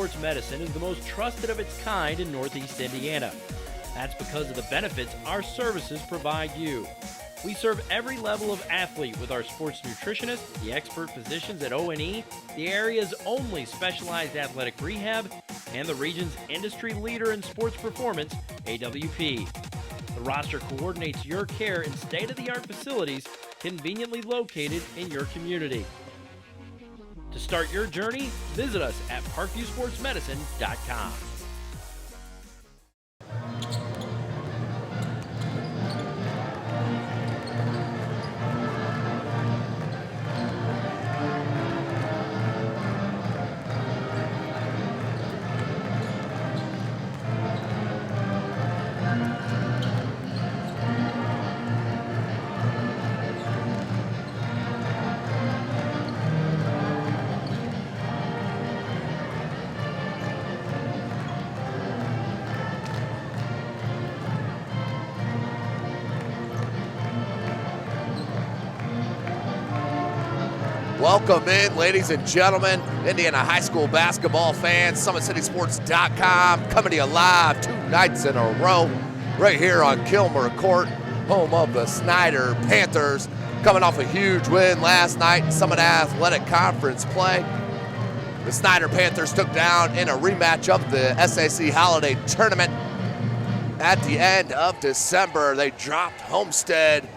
Sports Medicine is the most trusted of its kind in Northeast Indiana. That's because of the benefits our services provide you. We serve every level of athlete with our sports nutritionists, the expert physicians at O&E, the area's only specialized athletic rehab, and the region's industry leader in sports performance, AWP. The roster coordinates your care in state-of-the-art facilities conveniently located in your community. To start your journey, visit us at parkviewsportsmedicine.com. Welcome in, ladies and gentlemen, Indiana high school basketball fans, SummitCitySports.com, coming to you live 2 nights in a row, right here on Kilmer Court, home of the Snider Panthers, coming off a huge win last night in Summit Athletic Conference play. The Snider Panthers took down in a rematch of the SAC Holiday Tournament. At the end of December, they dropped Homestead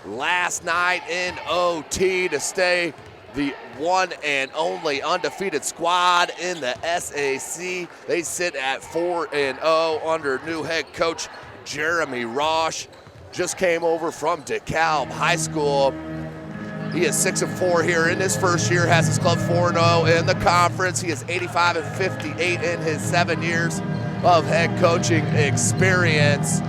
last night in OT to stay the one and only undefeated squad in the SAC. They sit at 4-0 under new head coach Jeremy Rosh. Just came over from DeKalb High School. He is 6-4 here in his first year, has his club 4-0 in the conference. He is 85-58 in his 7 years of head coaching experience.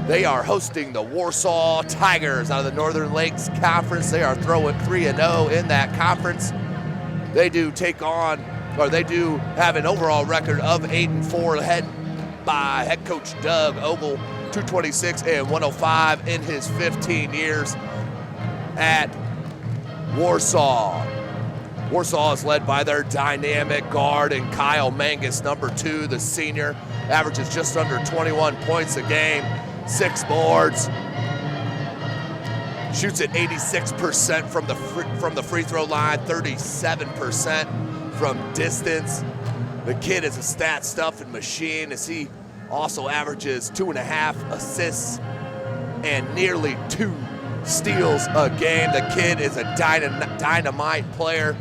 They are hosting the Warsaw Tigers out of the Northern Lakes Conference. They are throwing 3-0 in that conference. They do have an overall record of 8-4, led by head coach Doug Ogle, 226 and 105 in his 15 years at Warsaw. Warsaw is led by their dynamic guard and Kyle Mangus, number 2, the senior, averages just under 21 points a game. 6 boards, shoots at 86% from the free throw line, 37% from distance. The kid is a stat-stuffing machine as he also averages 2.5 assists and nearly 2 steals a game. The kid is a dynamite player,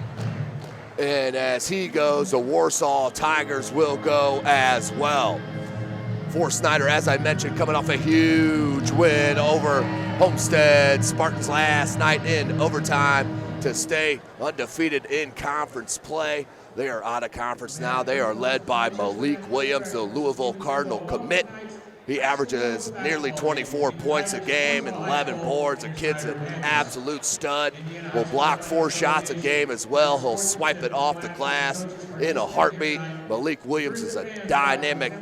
and as he goes, the Warsaw Tigers will go as well. For Snider, as I mentioned, coming off a huge win over Homestead Spartans last night in overtime to stay undefeated in conference play. They are out of conference now. They are led by Malik Williams, the Louisville Cardinal commit. He averages nearly 24 points a game and 11 boards. The kid's an absolute stud. Will block 4 shots a game as well. He'll swipe it off the glass in a heartbeat. Malik Williams is a dynamic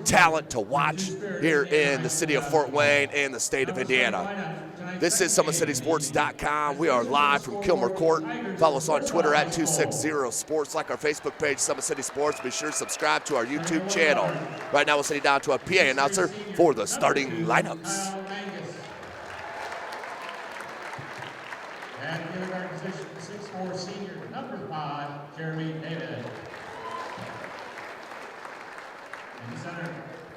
talent to watch here in the city of Fort Wayne and the state of Indiana. This is SummitCitySports.com. We are live from Kilmer Court. Follow us on Twitter at 260sports. Like our Facebook page, Summit City Sports. Be sure to subscribe to our YouTube channel. Right now we'll send you down to our PA announcer for the starting lineups. And in our position, 6'4" senior, number 5, Jeremy David. In the center,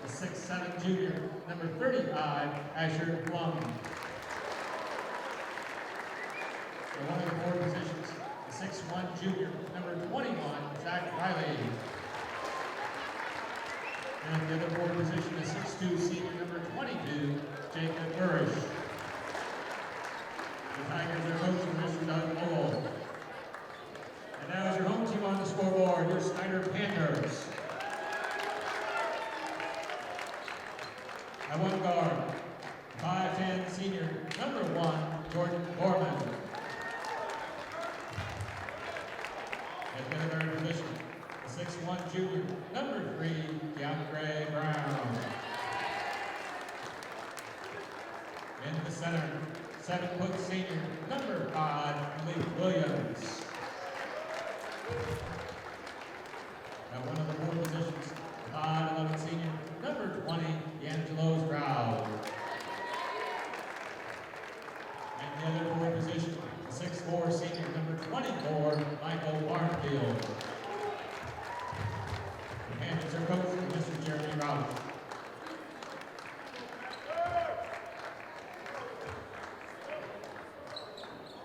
the 6'7" junior, number 35, Asher Plum. In one of the 4 positions, the 6'1" junior, number 21, Zach Riley. And the other 4 position, the 6'2" senior, number 22, Jacob Burrish. The Tigers are coaching Mr. Doug Ogle. And now is your home team on the scoreboard, your Snider Panthers. At one guard, 5'10" senior, number 1, Jordan Gorman. At the other position, the 6'1" junior, number 3, DeAndre Brown. In the center, 7' senior, number 5, Malik Williams. At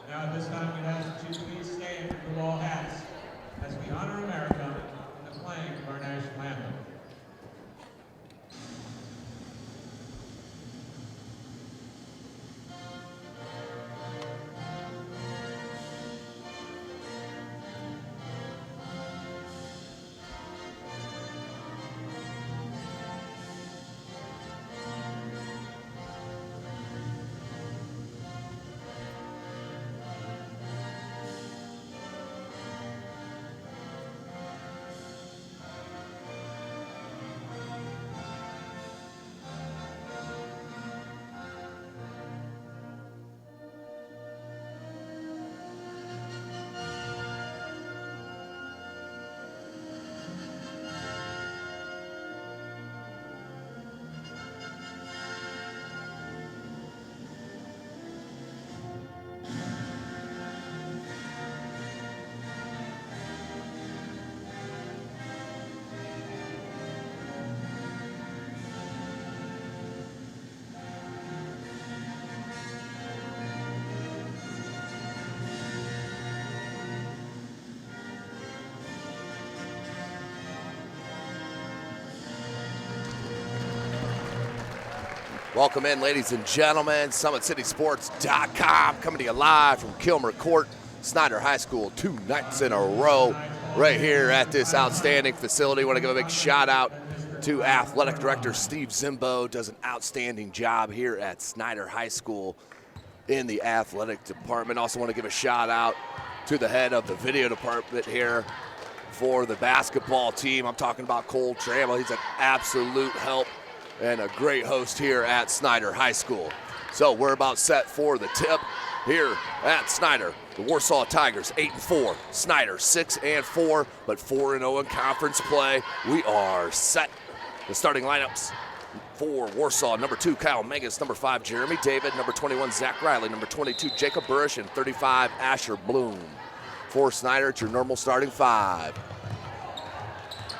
Now at this time, we'd ask that you please stand for the wall hats as we honor America in the playing of our national anthem. Welcome in, ladies and gentlemen. SummitCitySports.com coming to you live from Kilmer Court, Snider High School, 2 nights in a row, right here at this outstanding facility. Want to give a big shout out to Athletic Director Steve Zimbo. Does an outstanding job here at Snider High School in the athletic department. Also want to give a shout out to the head of the video department here for the basketball team. I'm talking about Cole Trammell. He's an absolute help and a great host here at Snider High School. So we're about set for the tip here at Snider. The Warsaw Tigers 8-4, Snider 6-4, but 4-0 in conference play. We are set. The starting lineups for Warsaw: number 2, Kyle Mangus; number 5, Jeremy David; number 21, Zach Riley; number 22, Jacob Burish; and 35, Asher Bloom. For Snider, it's your normal starting 5.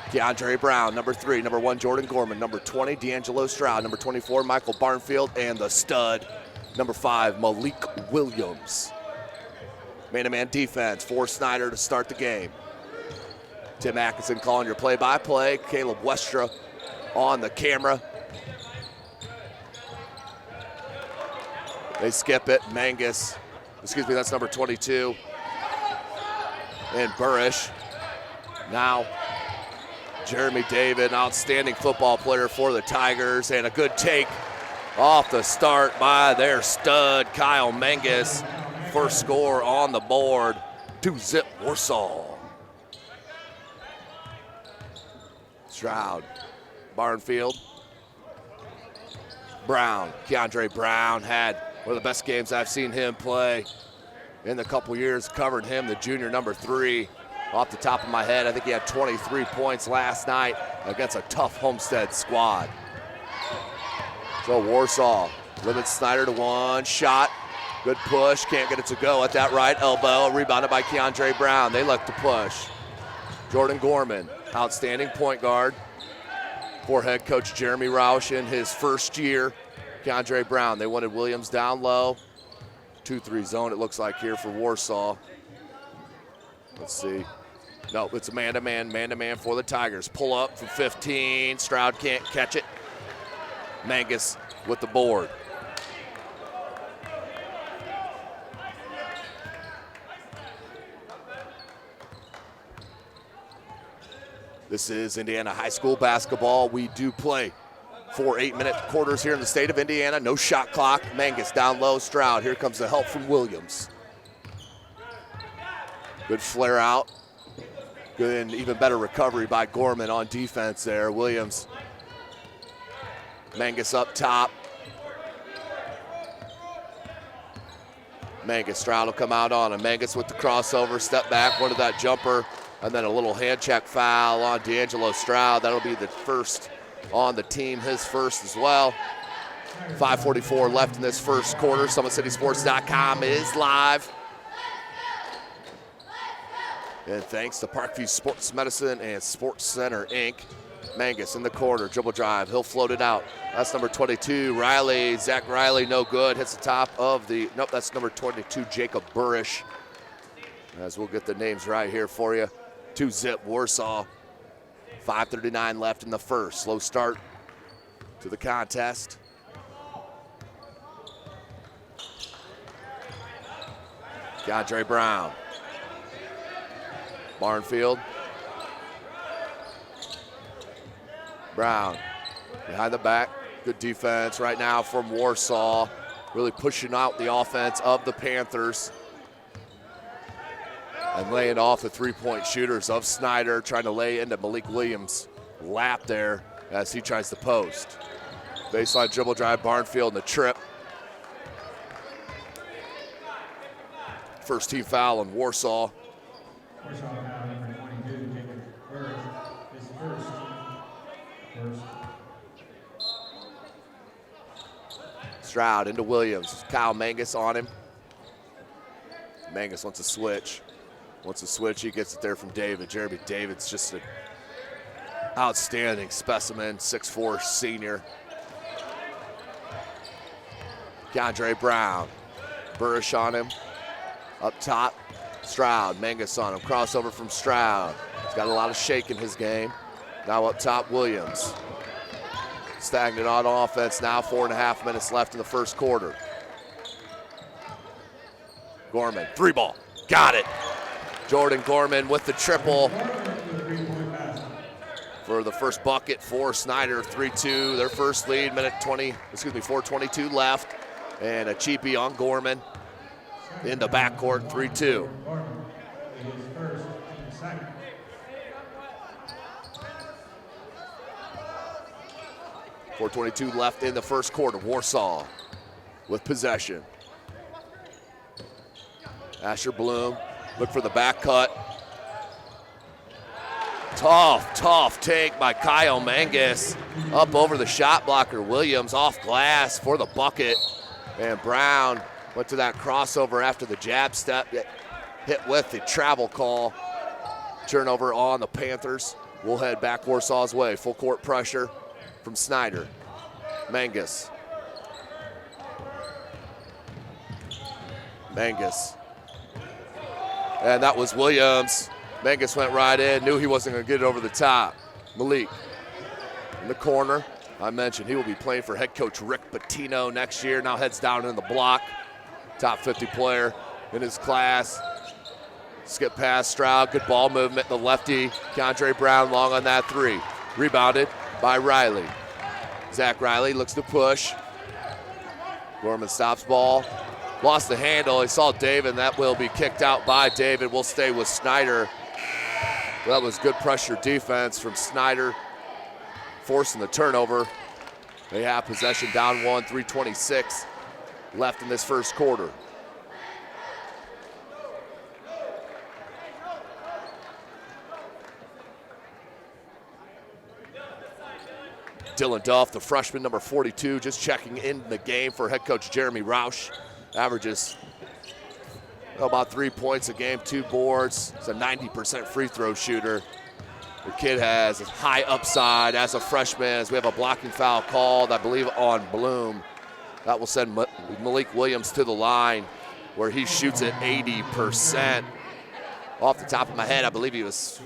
DeAndre Brown, number 3, number 1, Jordan Gorman; number 20, D'Angelo Stroud; number 24, Michael Barnfield; and the stud, number 5, Malik Williams. Man-to-man defense for Snider to start the game. Tim Atkinson calling your play-by-play. Caleb Westra on the camera. They skip it. Mangus, excuse me, that's number 22. And Burish. Now Jeremy David, outstanding football player for the Tigers, and a good take off the start by their stud, Kyle Mangus. First score on the board, 2-zip Warsaw. Stroud, Barnfield, Brown. Keandre Brown had one of the best games I've seen him play in the couple years, covered him, the junior, number 3. Off the top of my head, I think he had 23 points last night against a tough Homestead squad. So Warsaw limits Snider to 1 shot. Good push, can't get it to go at that right elbow. Rebounded by Keandre Brown. They look to push. Jordan Gorman, outstanding point guard for head coach Jeremy Roush in his first year. Keandre Brown, they wanted Williams down low. 2-3 zone, it looks like here for Warsaw. Let's see. No, it's a man-to-man for the Tigers. Pull up from 15. Stroud can't catch it. Mangus with the board. This is Indiana High School basketball. We do play 4 8-minute quarters here in the state of Indiana. No shot clock. Mangus down low. Stroud. Here comes the help from Williams. Good flare out. Good and even better recovery by Gorman on defense there. Williams. Mangus up top. Mangus, Stroud will come out on him. Mangus with the crossover, step back, wanted that jumper, and then a little hand check foul on D'Angelo Stroud. That'll be the first on the team, his first as well. 5:44 left in this first quarter. SummitCitySports.com is live. And thanks to Parkview Sports Medicine and Sports Center, Inc. Mangus in the corner, dribble drive. He'll float it out. That's number 22, Riley. Zach Riley, no good. Hits the top of the, nope, that's number 22, Jacob Burrish. As we'll get the names right here for you. 2-zip Warsaw. 5:39 left in the first. Slow start to the contest. DeAndre Brown. Barnfield. Brown behind the back. Good defense right now from Warsaw. Really pushing out the offense of the Panthers. And laying off the three-point shooters of Snider, trying to lay into Malik Williams' lap there as he tries to post. Baseline dribble drive, Barnfield, and the trip. First team foul on Warsaw. Warsaw foul number 22, Jacob Burrish, his first. Stroud into Williams. Kyle Mangus on him. Mangus wants a switch. Wants a switch, he gets it there from David. Jeremy David's just an outstanding specimen, 6'4" senior. DeAndre Brown. Burrish on him. Up top, Stroud. Mangus on him. Crossover from Stroud. He's got a lot of shake in his game. Now up top, Williams. Stagnant on offense now, 4.5 minutes left in the first quarter. Gorman, three ball, got it. Jordan Gorman with the triple for the first bucket for Snider, 3-2. Their first lead, 4:22 left. And a cheapie on Gorman in the backcourt, 3-2. 4:22 left in the first quarter. Warsaw with possession. Asher Bloom, look for the back cut. Tough take by Kyle Mangus. Up over the shot blocker. Williams off glass for the bucket. And Brown went to that crossover after the jab step. Hit with the travel call. Turnover on the Panthers. We'll head back Warsaw's way. Full court pressure from Snider. Mangus. And that was Williams. Mangus went right in, knew he wasn't going to get it over the top. Malik in the corner. I mentioned he will be playing for head coach Rick Pitino next year. Now heads down in the block. Top 50 player in his class. Skip past Stroud, good ball movement. The lefty, DeAndre Brown, long on that three. Rebounded by Riley. Zach Riley looks to push. Gorman stops ball. Lost the handle. He saw David, and that will be kicked out by David. We'll stay with Snider. That was good pressure defense from Snider, forcing the turnover. They have possession down one, 3:26 left in this first quarter. Dylan Duff, the freshman, number 42, just checking in the game for head coach Jeremy Roush. Averages about 3 points a game, 2 boards. He's a 90% free throw shooter. The kid has a high upside as a freshman, as we have a blocking foul called, I believe, on Bloom. That will send Malik Williams to the line, where he shoots at 80%. Off the top of my head, I believe he was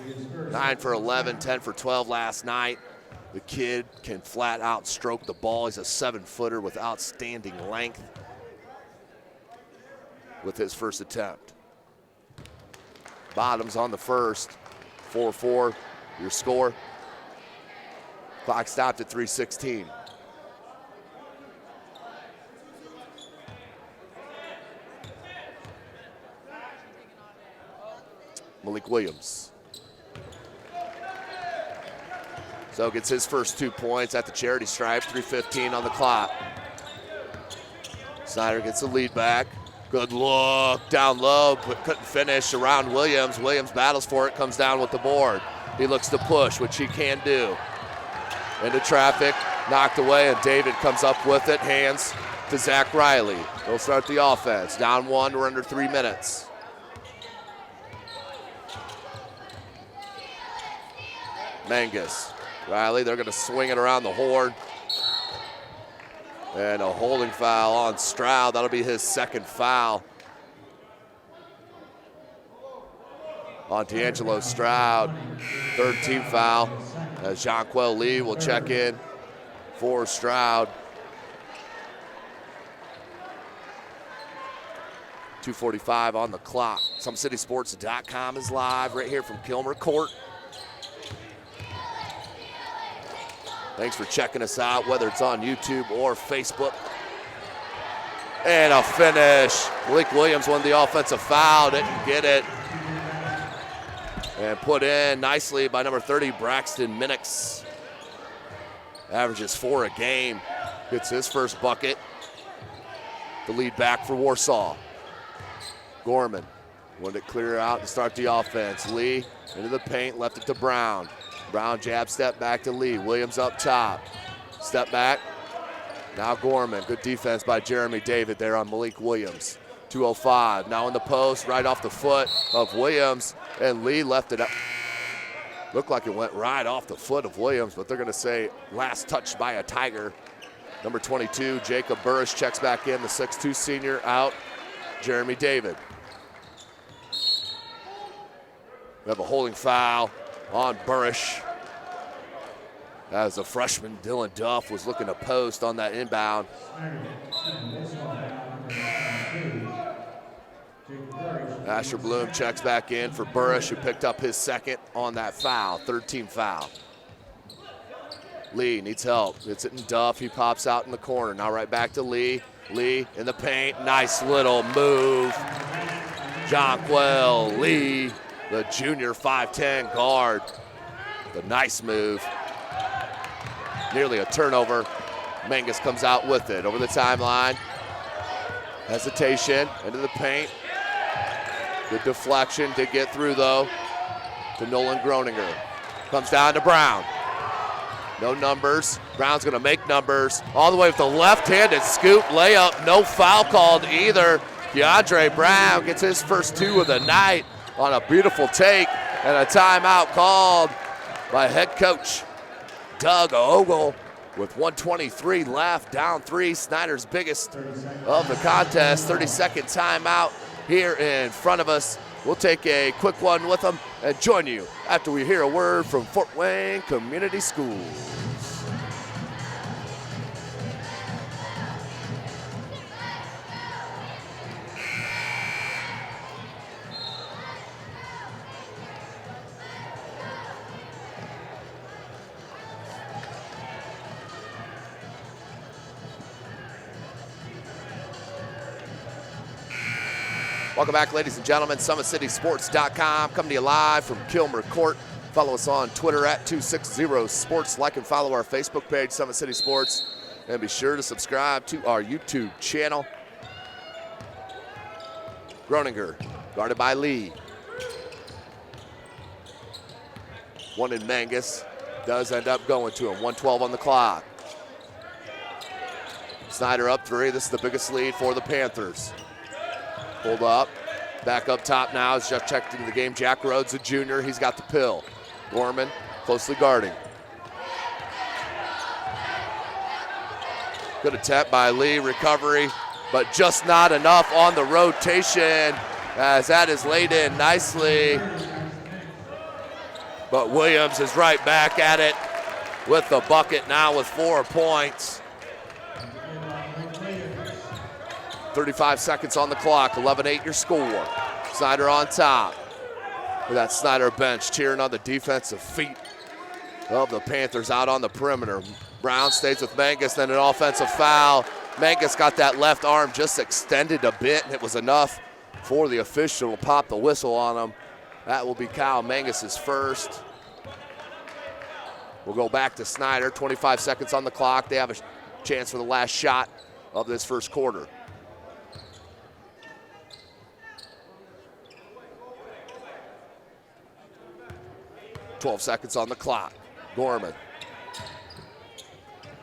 9 for 11, 10 for 12 last night. The kid can flat out stroke the ball. He's a 7-footer with outstanding length with his first attempt. Bottoms on the first. 4-4, your score. Clock stopped at 3:16. Malik Williams. So gets his first 2 points at the charity stripe, 3:15 on the clock. Snider gets the lead back. Good look, down low, but couldn't finish around Williams. Williams battles for it, comes down with the board. He looks to push, which he can do. Into traffic, knocked away, and David comes up with it, hands to Zach Riley. He'll start the offense. Down one, we're under 3 minutes. Mangus Riley, they're going to swing it around the horn. And a holding foul on Stroud. That'll be his second foul. On D'Angelo Stroud, third team foul. As Jonquel Lee will check in for Stroud. 2:45 on the clock. SummitCitySports.com is live right here from Kilmer Court. Thanks for checking us out, whether it's on YouTube or Facebook. And a finish. Malik Williams won the offensive foul, didn't get it. And put in nicely by number 30, Braxton Minix. Averages 4 a game. Gets his first bucket. The lead back for Warsaw. Gorman wanted to clear out and start the offense. Lee into the paint, left it to Brown. Brown jab step back to Lee. Williams up top. Step back. Now Gorman. Good defense by Jeremy David there on Malik Williams. 2:05. Now in the post, right off the foot of Williams. And Lee left it up. Looked like it went right off the foot of Williams, but they're going to say last touch by a Tiger. Number 22, Jacob Burrish checks back in. The 6'2 senior out. Jeremy David. We have a holding foul on Burrish. As the freshman, Dylan Duff, was looking to post on that inbound. Asher Bloom checks back in for Burrish, who picked up his second on that foul, third team foul. Lee needs help. It's it in Duff. He pops out in the corner. Now right back to Lee. Lee in the paint. Nice little move. Jonquel Lee, the junior 5'10 guard. The nice move. Nearly a turnover. Mangus comes out with it over the timeline. Hesitation into the paint. Good deflection, did get through though to Nolan Groninger. Comes down to Brown. No numbers. Brown's gonna make numbers. All the way with the left-handed scoop layup. No foul called either. DeAndre Brown gets his first 2 of the night on a beautiful take, and a timeout called by head coach Doug Ogle with 1:23 left, down 3. Snider's biggest of the contest. 30-second timeout here in front of us. We'll take a quick one with them and join you after we hear a word from Fort Wayne Community Schools. Welcome back, ladies and gentlemen. SummitCitySports.com coming to you live from Kilmer Court. Follow us on Twitter at 260sports. Like and follow our Facebook page, Summit City Sports. And be sure to subscribe to our YouTube channel. Groninger, guarded by Lee. One in Mangus. Does end up going to him. 1:12 on the clock. Snider up 3. This is the biggest lead for the Panthers. Pulled up, back up top now. Is just checked into the game. Jack Rhodes, a junior. He's got the pill. Gorman closely guarding. Good attempt by Lee. Recovery, but just not enough on the rotation as that is laid in nicely. But Williams is right back at it with the bucket now with 4 points. 35 seconds on the clock, 11-8 your score. Snider on top. With that Snider bench cheering on the defensive feet of the Panthers out on the perimeter. Brown stays with Mangus, then an offensive foul. Mangus got that left arm just extended a bit, and it was enough for the official to pop the whistle on him. That will be Kyle Mangus's first. We'll go back to Snider, 25 seconds on the clock. They have a chance for the last shot of this first quarter. 12 seconds on the clock. Gorman.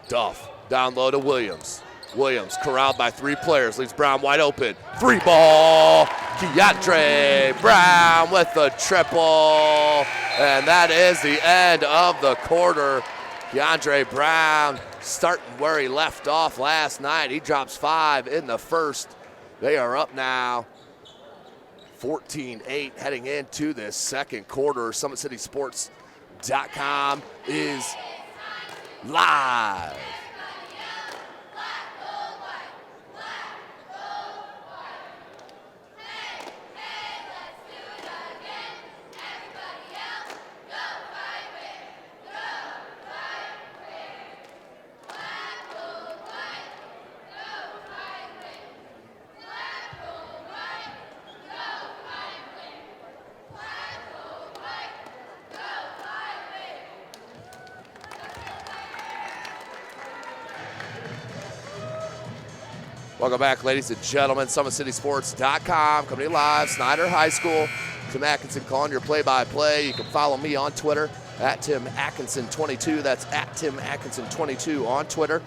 Duff down low to Williams. Williams corralled by 3 players, leaves Brown wide open. 3 ball, Keandre Brown with the triple. And that is the end of the quarter. Keandre Brown starting where he left off last night. He drops 5 in the first. They are up now 14-8 heading into this second quarter. SummitCitySports.com is live. Welcome back, ladies and gentlemen. SummitCitySports.com coming to you live. Snider High School. Tim Atkinson calling your play-by-play. You can follow me on Twitter at Tim Atkinson22. That's at Tim Atkinson22 on Twitter.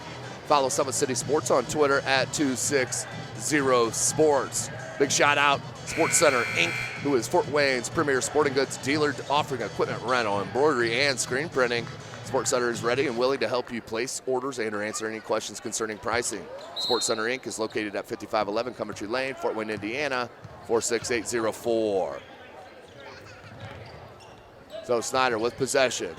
Follow Summit City Sports on Twitter at 260sports. Big shout out Sports Center Inc., who is Fort Wayne's premier sporting goods dealer, offering equipment rental, embroidery, and screen printing. Sports Center is ready and willing to help you place orders and or answer any questions concerning pricing. Sports Center Inc. is located at 5511 Coventry Lane, Fort Wayne, Indiana, 46804. So Snider with possession.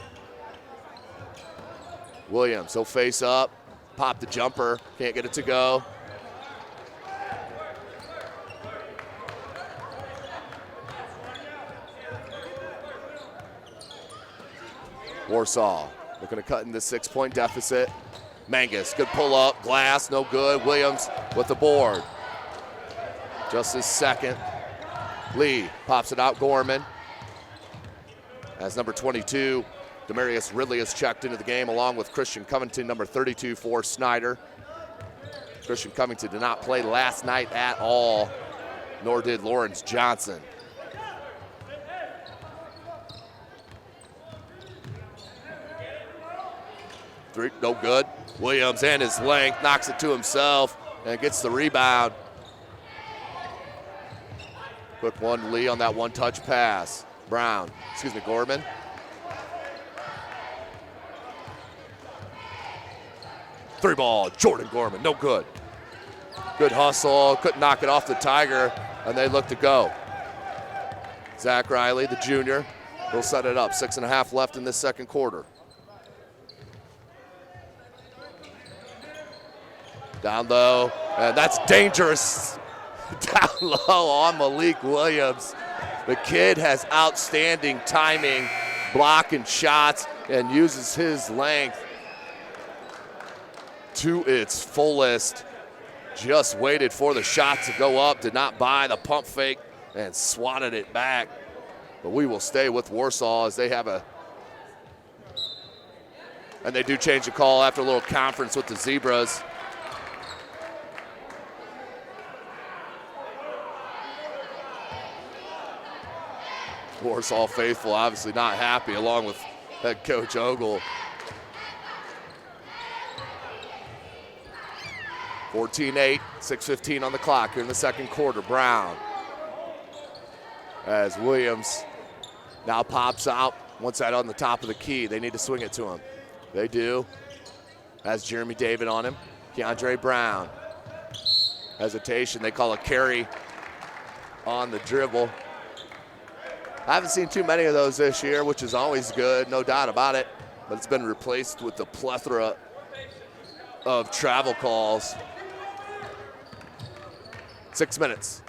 Williams, he'll face up, pop the jumper, can't get it to go. Warsaw looking to cut in the 6-point deficit. Mangus, good pull up, glass, no good. Williams with the board. Just his second. Lee pops it out, Gorman. As number 22, Demarius Ridley is checked into the game along with Christian Covington, number 32 for Snider. Christian Covington did not play last night at all, nor did Lawrence Johnson. Three, no good. Williams and his length knocks it to himself and gets the rebound. Quick one, Lee on that one-touch pass. Gorman. Three ball, Jordan Gorman, no good. Good hustle, couldn't knock it off the Tiger, and they look to go. Zach Riley, the junior, will set it up. 6.5 left in this second quarter. Down low, and that's dangerous. Down low on Malik Williams. The kid has outstanding timing, blocking shots, and uses his length to its fullest. Just waited for the shot to go up, did not buy the pump fake, and swatted it back. But we will stay with Warsaw as they have and they do change the call after a little conference with the Zebras. Warsaw faithful obviously not happy, along with head coach Ogle. 14-8, 6:15 on the clock here in the second quarter. Brown, as Williams now pops out, wants that on the top of the key. They need to swing it to him. They do. Has Jeremy David on him. Keandre Brown. Hesitation, they call a carry on the dribble. I haven't seen too many of those this year, which is always good, no doubt about it. But it's been replaced with the plethora of travel calls. 6 minutes,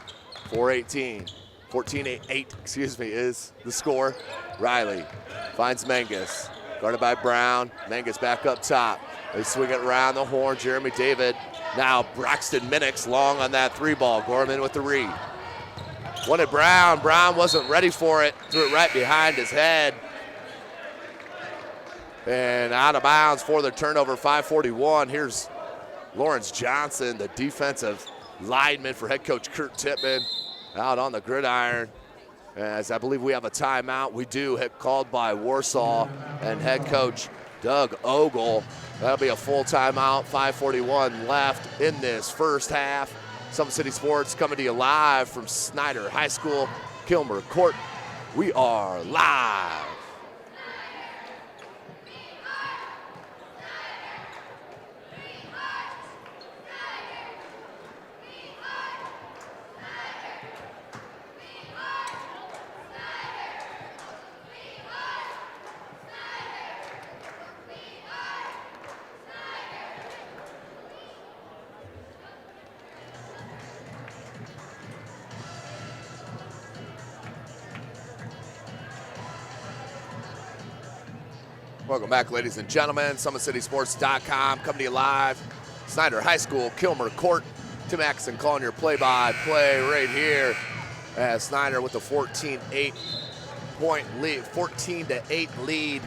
4:18, 14-8, is the score. Riley finds Mangus, guarded by Brown. Mangus back up top. They swing it around the horn. Jeremy David. Now Braxton Minix long on that three ball. Gorman with the read. Wanted Brown. Brown wasn't ready for it. Threw it right behind his head. And out of bounds for the turnover, 5:41. Here's Lawrence Johnson, the defensive lineman for head coach Kurt Tippmann, out on the gridiron. As I believe we have a timeout. We do, called by Warsaw and head coach Doug Ogle. That'll be a full timeout. 5:41 left in this first half. Summit City Sports coming to you live from Snider High School, Kilmer Court. We are live. Welcome back, ladies and gentlemen. SummitCitySports.com coming to you live. Snider High School, Kilmer Court. Tim Axon calling your play-by-play right here. As Snider with a 14-8 lead, 14-8 lead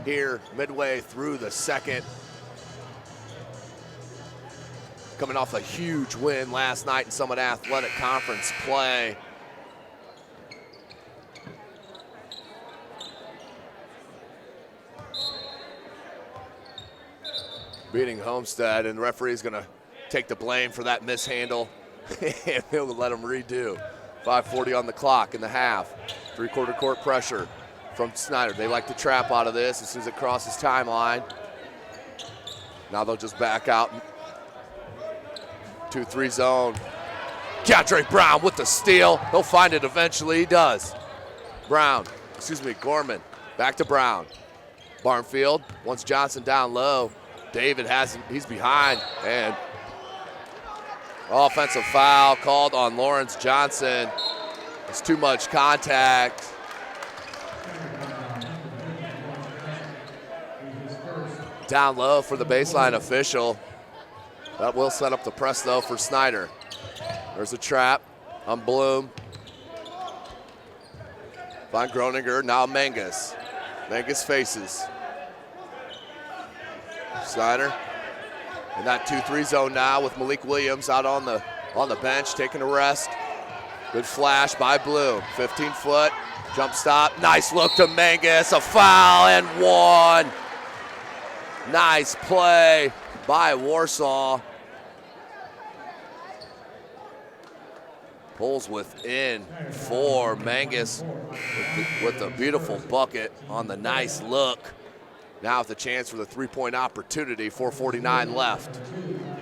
here midway through the second. Coming off a huge win last night in Summit Athletic Conference play. Beating Homestead, and the referee's gonna take the blame for that mishandle. And he'll let him redo. 5:40 on the clock in the half. Three-quarter court pressure from Snider. They like to trap out of this as soon as it crosses timeline. Now they'll just back out. 2-3 zone. Keandre Brown with the steal. He'll find it eventually, he does. Gorman, back to Brown. Barnfield wants Johnson down low. David he's behind, and offensive foul called on Lawrence Johnson. It's too much contact. Down low for the baseline official. That will set up the press though for Snider. There's a trap on Bloom. Von Groninger, now Mangus. Mangus faces. Snider in that 2-3 zone now with Malik Williams out on the bench taking a rest. Good flash by Bloom. 15-foot jump stop. Nice look to Mangus. A foul and one. Nice play by Warsaw. Pulls within for Mangus with a beautiful bucket on the nice look. Now with the chance for the three-point opportunity, 4:49 left.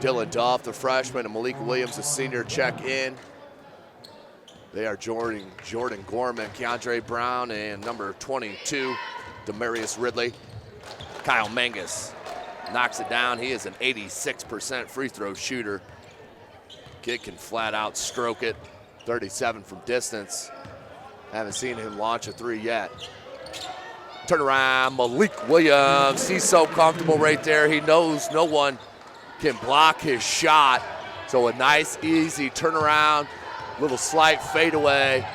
Dylan Duff, the freshman, and Malik Williams, the senior, check in. They are Jordan Gorman, Keandre Brown, and number 22, Demarius Ridley. Kyle Mangus knocks it down. He is an 86% free throw shooter. Kid can flat out stroke it. 37 from distance. Haven't seen him launch a three yet. Turn around, Malik Williams. He's so comfortable right there. He knows no one can block his shot. So a nice, easy turnaround, little slight fadeaway.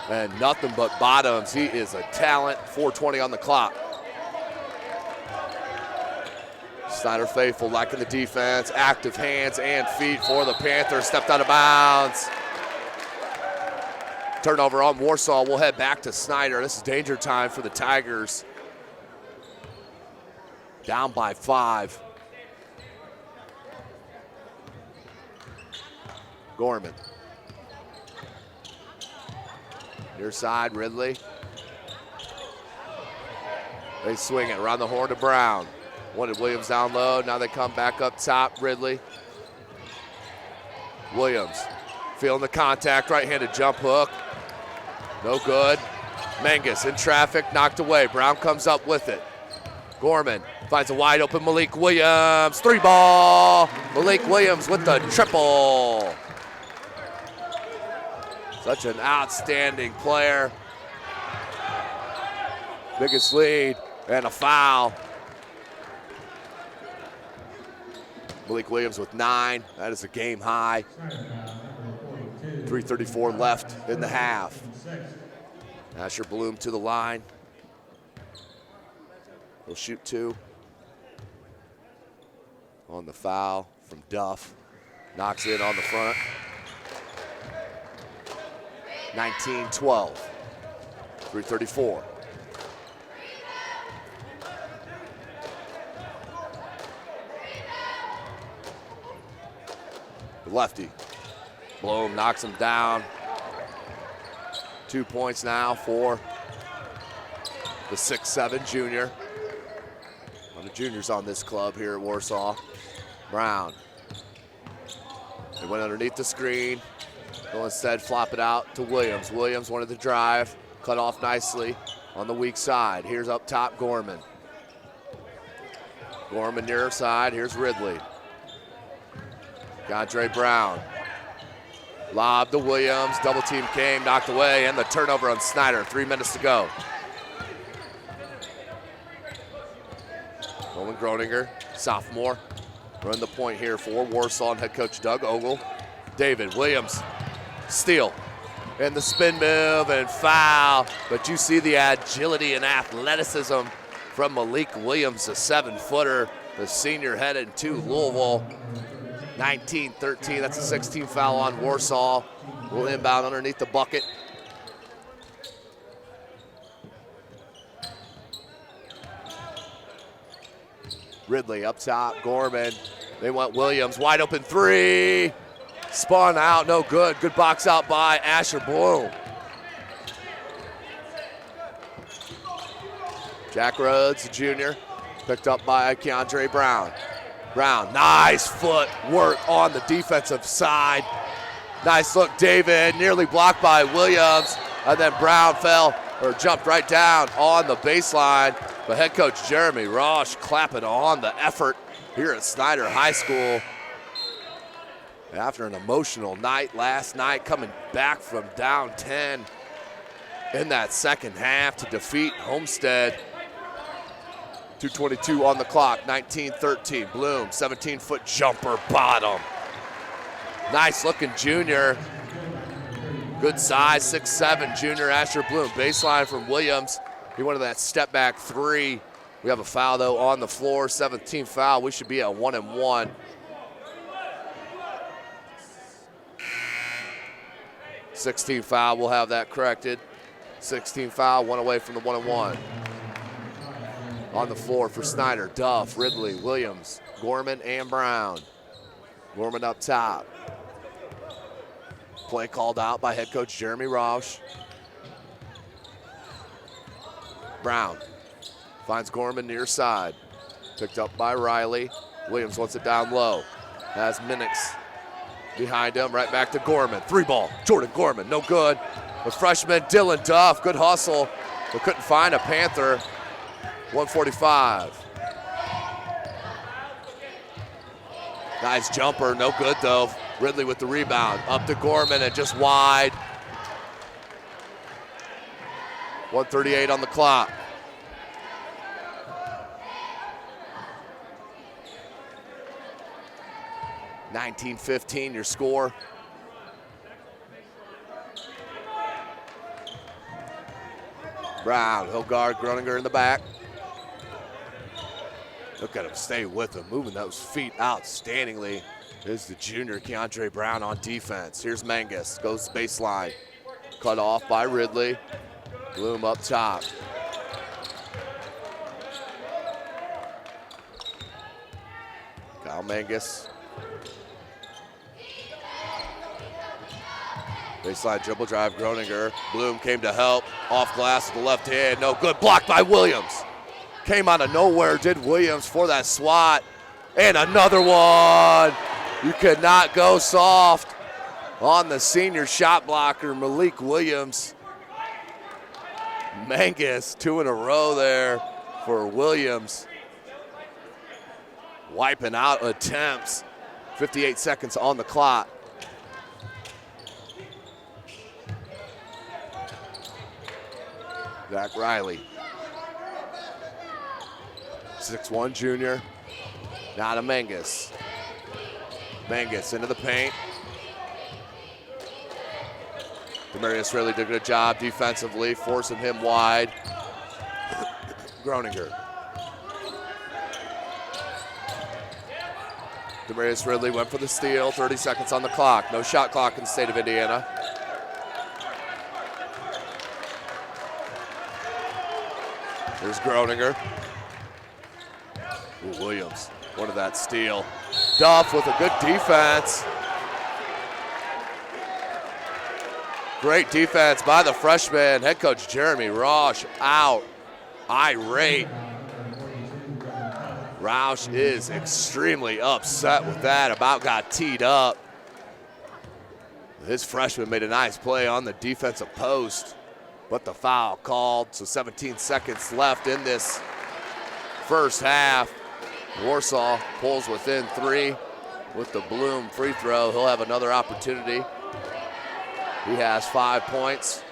And nothing but bottoms. He is a talent. 4:20 on the clock. Snider faithful, liking the defense. Active hands and feet for the Panthers. Stepped out of bounds. Turnover on Warsaw. We'll head back to Snider. This is danger time for the Tigers. Down by 5. Gorman. Near side, Ridley. They swing it around the horn to Brown. Wanted Williams down low. Now they come back up top. Ridley. Williams feeling the contact. Right-handed jump hook. No good. Mangus in traffic. Knocked away. Brown comes up with it. Gorman finds a wide open Malik Williams. 3-ball. Malik Williams with the triple. Such an outstanding player. Biggest lead and a foul. Malik Williams with 9. That is a game high. 3:34 left in the half. Asher Bloom to the line. He'll shoot 2. On the foul from Duff. Knocks it on the front. 19-12. 3:34. lefty. Bloom knocks him down. 2 points now for the 6'7" junior. A lot of juniors on this club here at Warsaw. Brown. They went underneath the screen. They'll instead flop it out to Williams. Williams wanted to drive, cut off nicely on the weak side. Here's up top Gorman. Gorman near side, here's Ridley. Keandre Brown. Lob to Williams, double team came, knocked away, and the turnover on Snider. 3 minutes to go. Nolan Groninger, sophomore, run the point here for Warsaw and head coach Doug Ogle. David Williams, steal, and the spin move and foul, but you see the agility and athleticism from Malik Williams, a 7-footer, the senior headed to Louisville. 19-13, that's a 16 foul on Warsaw. Will inbound underneath the bucket. Ridley up top, Gorman. They want Williams, wide open three. Spun out, no good. Good box out by Asher Bloom. Jack Rhodes, the junior, picked up by Keandre Brown. Brown, nice foot work on the defensive side. Nice look, David, nearly blocked by Williams. And then Brown fell, or jumped right down on the baseline. But head coach Jeremy Roche clapping on the effort here at Snider High School. After an emotional night last night, coming back from down 10 in that second half to defeat Homestead. 2:22 on the clock, 19-13. Bloom, 17-foot jumper, bottom. Nice looking junior. Good size, 6'7", junior Asher Bloom. Baseline from Williams. He wanted that step back three. We have a foul though on the floor, 17th foul. We should be at 1-1. Sixteen foul, we'll have that corrected. 16 foul, one away from the 1-1. On the floor for Snider, Duff, Ridley, Williams, Gorman, and Brown. Gorman up top. Play called out by head coach Jeremy Roche. Brown finds Gorman near side. Picked up by Riley. Williams wants it down low. Has Minix behind him, right back to Gorman. 3-ball, Jordan Gorman, no good. The freshman Dylan Duff, good hustle, but couldn't find a Panther. 145. Nice jumper, no good though. Ridley with the rebound, up to Gorman and just wide. 138 on the clock. (19-15) your score. Brown, he'll guard Groninger in the back. Look at him, stay with him, moving those feet outstandingly. Is the junior Keandre Brown on defense. Here's Mangus, goes baseline. Cut off by Ridley. Bloom up top. Kyle Mangus. Baseline dribble drive, Groninger. Bloom came to help, off glass with the left hand, no good, blocked by Williams. Came out of nowhere, did Williams for that swat. And another one. You could not go soft on the senior shot blocker, Malik Williams. Mangus, 2 in a row there for Williams. Wiping out attempts. 58 seconds on the clock. Zach Riley. 6'1" junior. Now to Mangus. Mangus into the paint. Demarius really did a good job defensively, forcing him wide. Groninger. Demarius Ridley went for the steal, 30 seconds on the clock. No shot clock in the state of Indiana. Here's Groninger. Ooh, Williams wanted that steal. Duff with a good defense. Great defense by the freshman. Head coach Jeremy Roush out, irate. Roush is extremely upset with that, about got teed up. His freshman made a nice play on the defensive post, but the foul called, so 17 seconds left in this first half. Warsaw pulls within 3 with the Bloom free throw. He'll have another opportunity. He has 5 points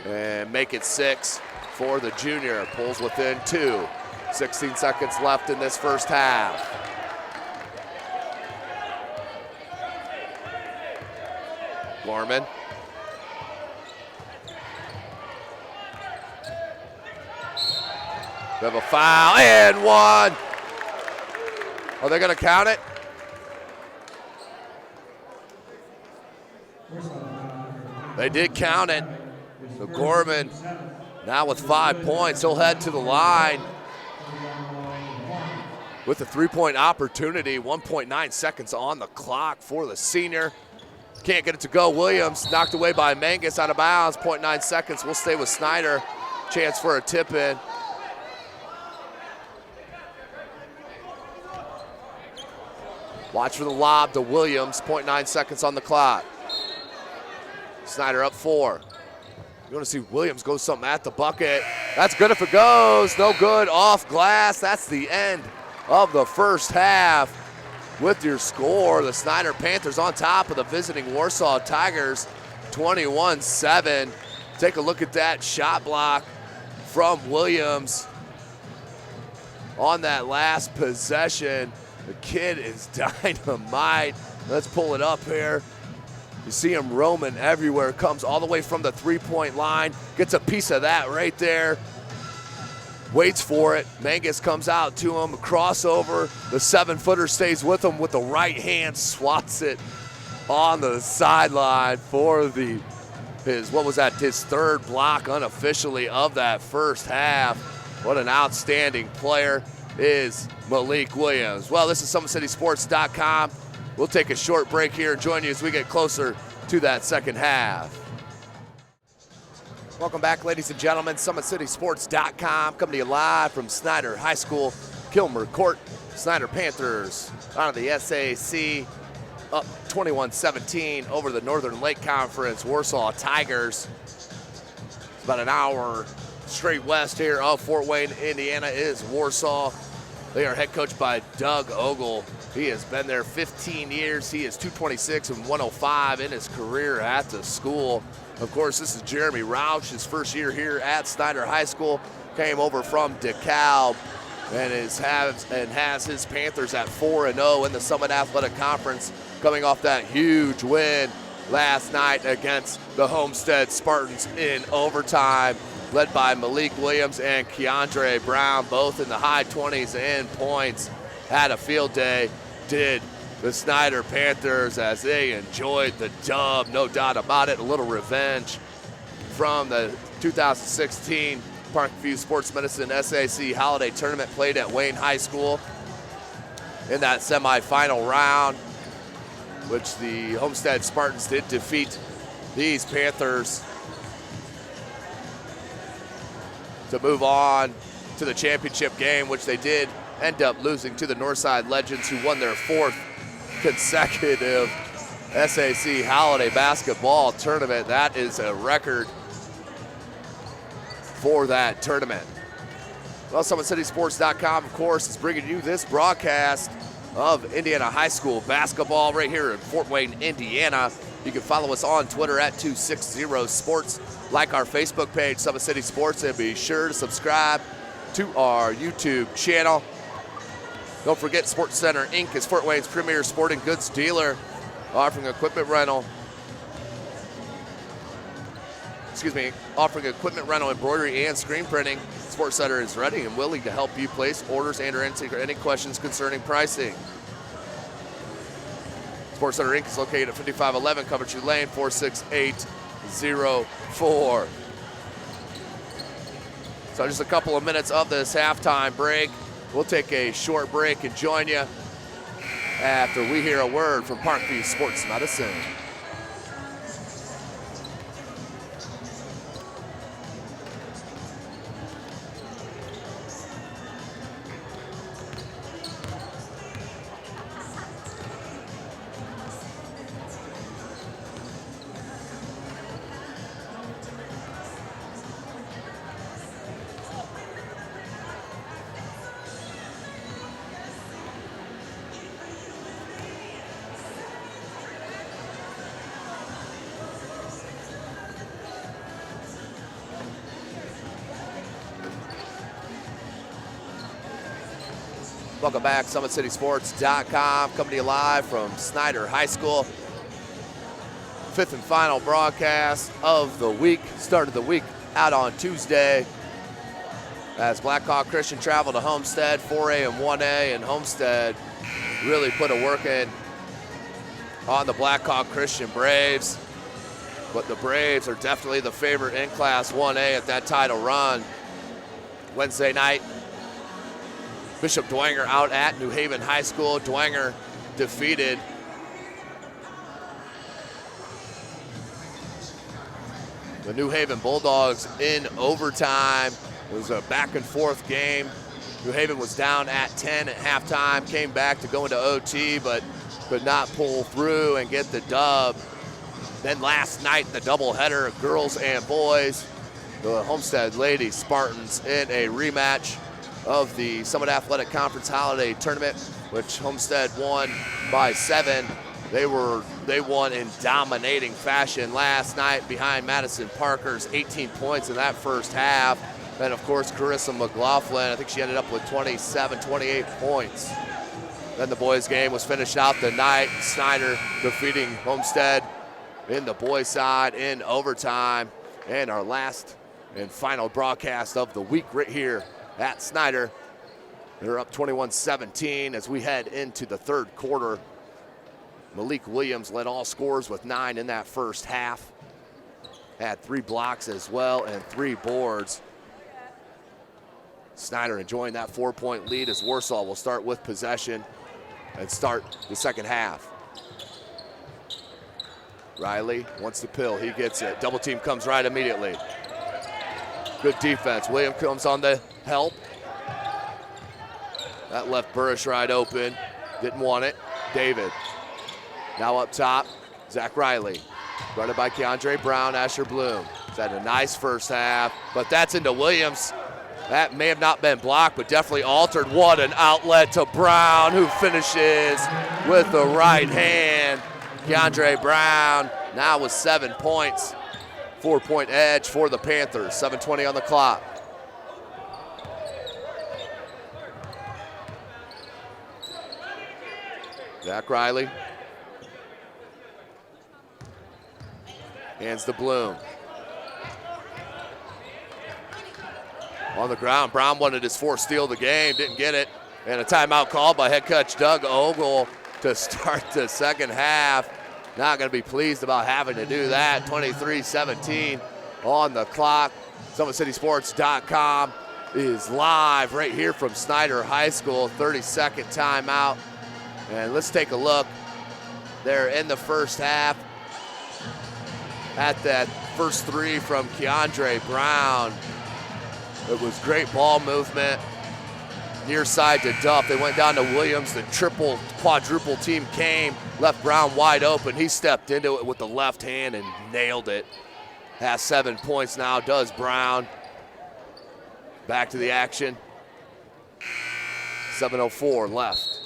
and make it 6 for the junior. Pulls within 2. 16 seconds left in this first half. Gorman. We have a foul and 1. Are they going to count it? They did count it. So Gorman now with 5 points. He'll head to the line with a 3-point opportunity. 1.9 seconds on the clock for the senior. Can't get it to go. Williams knocked away by Mangus out of bounds. 0.9 seconds. We'll stay with Snider. Chance for a tip in. Watch for the lob to Williams. 0.9 seconds on the clock. Snider up 4. You want to see Williams go something at the bucket. That's good if it goes. No good, off glass. That's the end of the first half. With your score, the Snider Panthers on top of the visiting Warsaw Tigers, 21-7. Take a look at that shot block from Williams on that last possession. The kid is dynamite. Let's pull it up here. You see him roaming everywhere. Comes all the way from the 3-point line. Gets a piece of that right there. Waits for it. Mangus comes out to him. Crossover. The 7-footer stays with him with the right hand. Swats it on the sideline for his third block unofficially of that first half. What an outstanding player is Malik Williams. Well, this is SummitCitySports.com. We'll take a short break here and join you as we get closer to that second half. Welcome back, ladies and gentlemen. SummitCitySports.com coming to you live from Snider High School, Kilmer Court. Snider Panthers out of the SAC, up 21-17 over the Northern Lake Conference Warsaw Tigers. It's about an hour straight west here of Fort Wayne, Indiana is Warsaw. They are head coached by Doug Ogle. He has been there 15 years. He is 226 and 105 in his career at the school. Of course, this is Jeremy Roush, his first year here at Snider High School. Came over from DeKalb and has his Panthers at 4-0 in the Summit Athletic Conference, coming off that huge win last night against the Homestead Spartans in overtime, led by Malik Williams and Keandre Brown, both in the high 20s in points. Had a field day, did the Snider Panthers, as they enjoyed the dub, no doubt about it. A little revenge from the 2016 Parkview Sports Medicine SAC Holiday Tournament played at Wayne High School in that semifinal round, which the Homestead Spartans did defeat these Panthers to move on to the championship game, which they did end up losing to the Northside Legends, who won their 4th consecutive SAC Holiday Basketball Tournament. That is a record for that tournament. Well, SummitCitySports.com, of course, is bringing you this broadcast of Indiana High School basketball right here in Fort Wayne, Indiana. You can follow us on Twitter at 260sports, like our Facebook page, Summit City Sports, and be sure to subscribe to our YouTube channel. Don't forget, Sports Center Inc. is Fort Wayne's premier sporting goods dealer, offering equipment rental, embroidery, and screen printing. Sports Center is ready and willing to help you place orders and or answer any questions concerning pricing. Sports Center Inc. is located at 5511 Coventry Lane, 46804. So just a couple of minutes of this halftime break. We'll take a short break and join you after we hear a word from Parkview Sports Medicine. Welcome back, SummitCitySports.com, coming to you live from Snider High School. Fifth and final broadcast of the week. Started the week out on Tuesday as Blackhawk Christian traveled to Homestead, 4A and 1A, and Homestead really put a work in on the Blackhawk Christian Braves. But the Braves are definitely the favorite in Class 1A at that title run. Wednesday night, Bishop Dwenger out at New Haven High School. Dwenger defeated the New Haven Bulldogs in overtime. It was a back and forth game. New Haven was down at 10 at halftime, came back to go into OT, but could not pull through and get the dub. Then last night, the doubleheader, girls and boys, the Homestead Lady Spartans in a rematch of the Summit Athletic Conference Holiday Tournament, which Homestead won by 7. They won in dominating fashion last night behind Madison Parker's 18 points in that first half. And of course, Carissa McLaughlin, I think she ended up with 27, 28 points. Then the boys game was finished out the night. Snider defeating Homestead in the boys side in overtime. And our last and final broadcast of the week right here at Snider. They're up 21-17 as we head into the third quarter. Malik Williams led all scorers with 9 in that first half. Had 3 blocks as well and 3 boards. Snider enjoying that 4-point lead as Warsaw will start with possession and start the second half. Riley wants the pill, he gets it. Double team comes right immediately. Good defense. Williams comes on the help. That left Burrish right open. Didn't want it. David. Now up top, Zach Riley. Guarded by Keandre Brown, Asher Bloom. He's had a nice first half, but that's into Williams. That may have not been blocked, but definitely altered. What an outlet to Brown, who finishes with the right hand. Keandre Brown now with 7 points. 4-point edge for the Panthers. 7:20 on the clock. Zach Riley. Hands to Bloom. On the ground, Brown wanted his 4th steal of the game, didn't get it. And a timeout called by head coach Doug Ogle to start the second half. Not going to be pleased about having to do that. 23-17 on the clock. SummitCitySports.com is live right here from Snider High School. 30-second timeout. And let's take a look there in the first half at that first 3 from Keandre Brown. It was great ball movement. Near side to Duff. They went down to Williams. The triple, quadruple team came. Left Brown wide open. He stepped into it with the left hand and nailed it. Has 7 points now, does Brown. Back to the action. 7:04 left.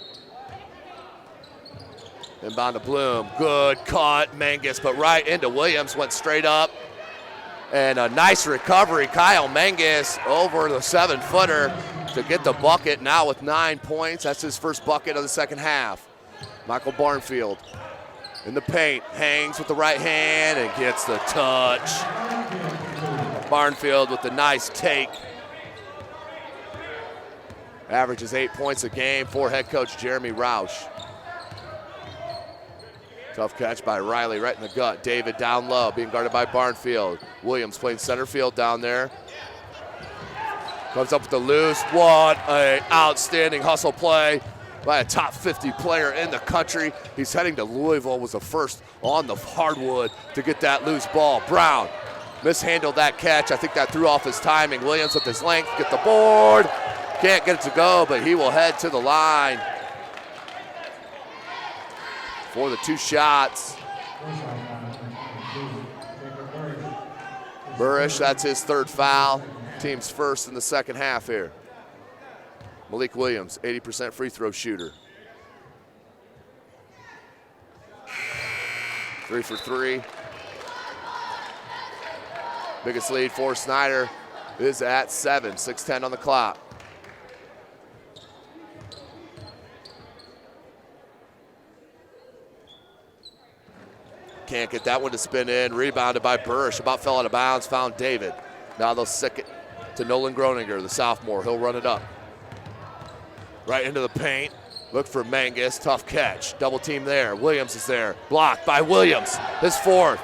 Inbound to Bloom. Good cut, Mangus, but right into Williams. Went straight up. And a nice recovery. Kyle Mangus over the 7-footer to get the bucket now with 9 points. That's his first bucket of the second half. Michael Barnfield in the paint, hangs with the right hand and gets the touch. Barnfield with the nice take. Averages 8 points a game for head coach Jeremy Roush. Tough catch by Riley right in the gut. David down low, being guarded by Barnfield. Williams playing center field down there. Comes up with the loose. What an outstanding hustle play by a top 50 player in the country. He's heading to Louisville, was the first on the hardwood to get that loose ball. Brown mishandled that catch. I think that threw off his timing. Williams with his length, get the board. Can't get it to go, but he will head to the line for the 2 shots. Burrish, that's his 3rd foul. Team's first in the second half here. Malik Williams, 80% free throw shooter. 3 for 3. Biggest lead for Snider is at 7, 6:10 on the clock. can't get that one to spin in. Rebounded by Burrish. About fell out of bounds. Found David. Now they'll sick it to Nolan Groninger, the sophomore. He'll run it up. Right into the paint. Look for Mangus. Tough catch. Double team there. Williams is there. Blocked by Williams. His fourth.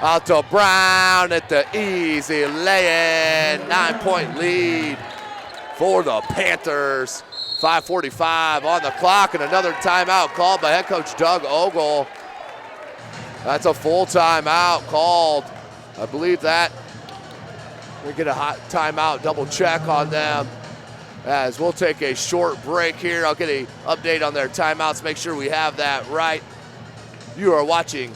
Out to Brown at the easy lay-in. 9-point lead for the Panthers. 5:45 on the clock, and another timeout called by head coach Doug Ogle. That's a full timeout called. I believe that we get a hot timeout, double check on them as we'll take a short break here. I'll get an update on their timeouts, make sure we have that right. You are watching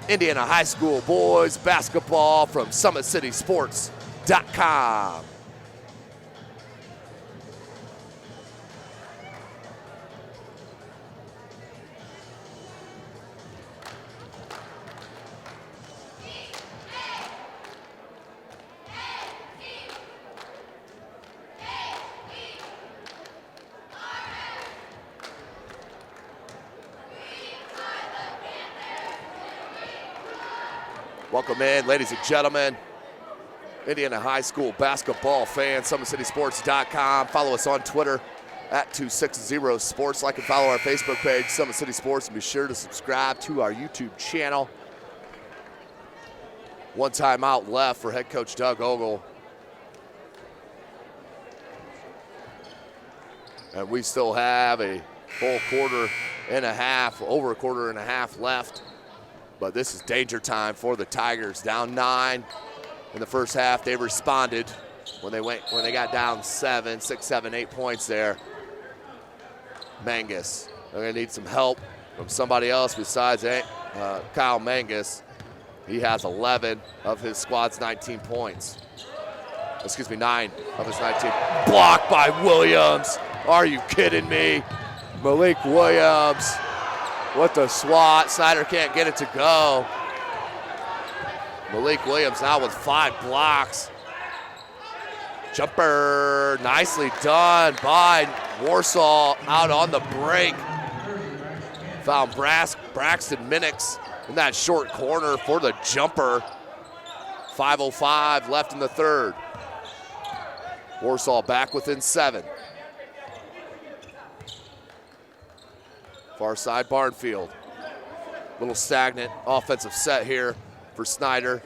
Indiana High School boys basketball from SummitCitySports.com. Welcome in, ladies and gentlemen. Indiana High School basketball fans, SummitCitySports.com. Follow us on Twitter at 260sports. Like and follow our Facebook page, Summit City Sports, and be sure to subscribe to our YouTube channel. One timeout left for head coach Doug Ogle. And we still have a full quarter and a half, over a quarter and a half left. But this is danger time for the Tigers. Down 9 in the first half. They responded when they got down 7, 6, 7, 8 points there. Mangus, they're gonna need some help from somebody else besides Kyle Mangus. He has 11 of his squad's 19 points. Excuse me, 9 of his 19. Blocked by Williams. Are you kidding me? Malik Williams. What the swat. Snider can't get it to go. Malik Williams now with 5 blocks. Jumper nicely done by Warsaw out on the break. Found Braxton Minix in that short corner for the jumper. 5:05 left in the third. Warsaw back within 7. Far side, Barnfield. Little stagnant offensive set here for Snider.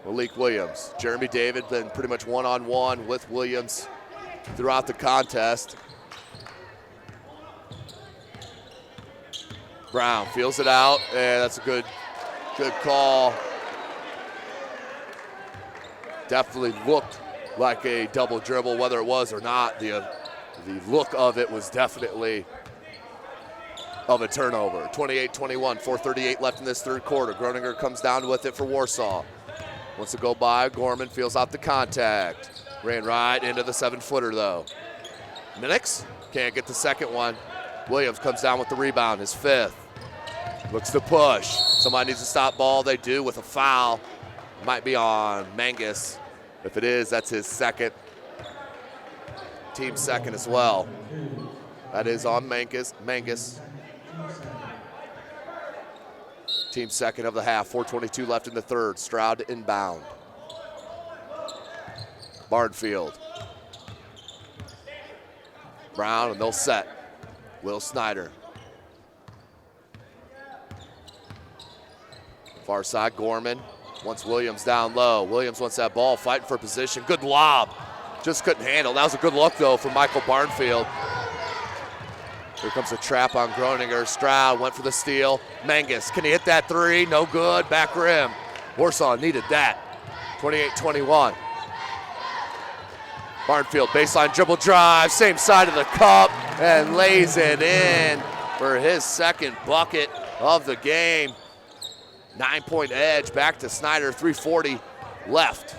Malik Williams. Jeremy David been pretty much one-on-one with Williams throughout the contest. Brown feels it out, and that's a good call. Definitely looked like a double dribble, whether it was or not. The look of it was definitely of a turnover. 28-21, 4:38 left in this third quarter. Groninger comes down with it for Warsaw. Wants to go by, Gorman feels out the contact. Ran right into the 7-footer though. Minix can't get the second one. Williams comes down with the rebound, his 5th. Looks to push. Somebody needs to stop ball, they do with a foul. Might be on Mangus. If it is, that's his second. Team second as well. That is on Mangus. Team second of the half. 4:22 left in the third. Stroud inbound. Barnfield. Brown, and they'll set. Will Snider. Far side, Gorman. Wants Williams down low. Williams wants that ball, fighting for position. Good lob. Just couldn't handle. That was a good look, though, from Michael Barnfield. Here comes a trap on Groninger. Stroud went for the steal. Mangus, can he hit that 3? No good. Back rim. Warsaw needed that. 28-21. Barnfield, baseline dribble drive, same side of the cup, and lays it in for his second bucket of the game. 9-point edge back to Snider, 3:40 left.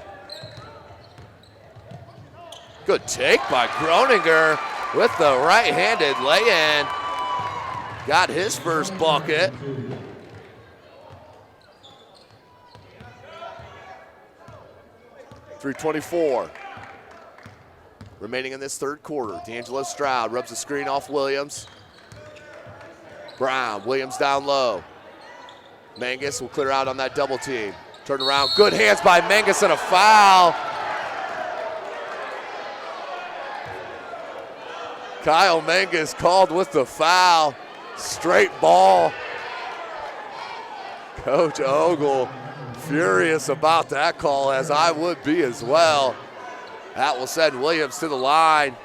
Good take by Groninger with the right-handed lay-in. Got his first bucket. .324 remaining in this third quarter. D'Angelo Stroud rubs the screen off Williams. Brown, Williams down low. Mangus will clear out on that double team. Turn around, good hands by Mangus and a foul. Kyle Mangus called with the foul. Straight ball. Coach Ogle furious about that call, as I would be as well. That will send Williams to the line.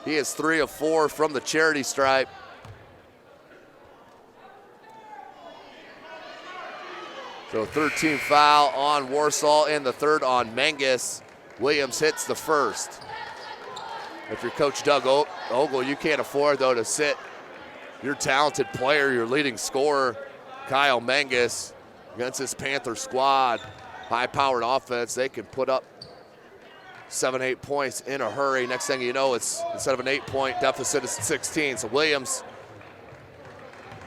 He is 3 of 4 from the charity stripe. So 13 foul on Warsaw and the third on Mangus. Williams hits the first. If you're Coach Doug Ogle, you can't afford, though, to sit your talented player, your leading scorer, Kyle Mangus, against this Panther squad. High-powered offense, they can put up 7, 8 points in a hurry. Next thing you know, it's instead of an 8-point deficit, it's 16. So Williams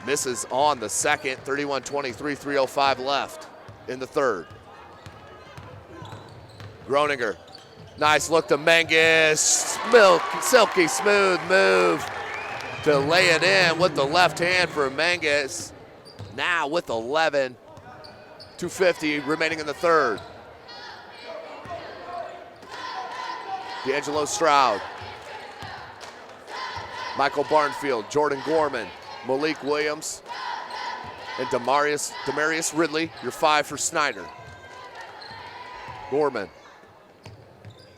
misses on the second, 31-23, 3:05 left in the third. Groninger, nice look to Mangus. Silky smooth move to lay it in with the left hand for Mangus. Now with 11, 2:50 remaining in the third. D'Angelo Stroud, Michael Barnfield, Jordan Gorman, Malik Williams, and Demarius Ridley, your 5 for Snider. Gorman,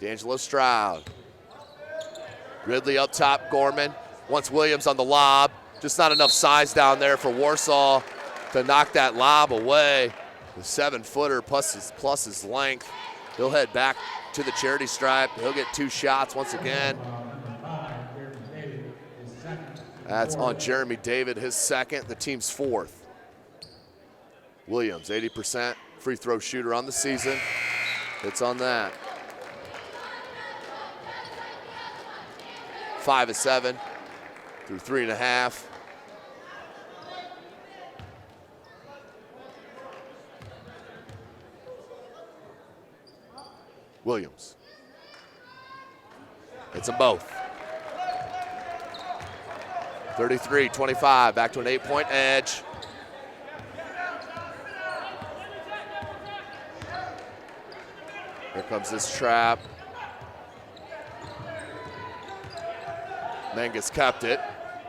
D'Angelo Stroud, Ridley up top, Gorman. Wants Williams on the lob. Just not enough size down there for Warsaw to knock that lob away. The 7-footer plus his length. He'll head back to the charity stripe. He'll get 2 shots once again. That's on Jeremy David, his second, the team's 4th. Williams, 80% free throw shooter on the season. Hits on that. 5 of 7 through 3.5. Williams. Hits them both. 33-25, back to an 8-point edge. Here comes this trap. Mangus kept it.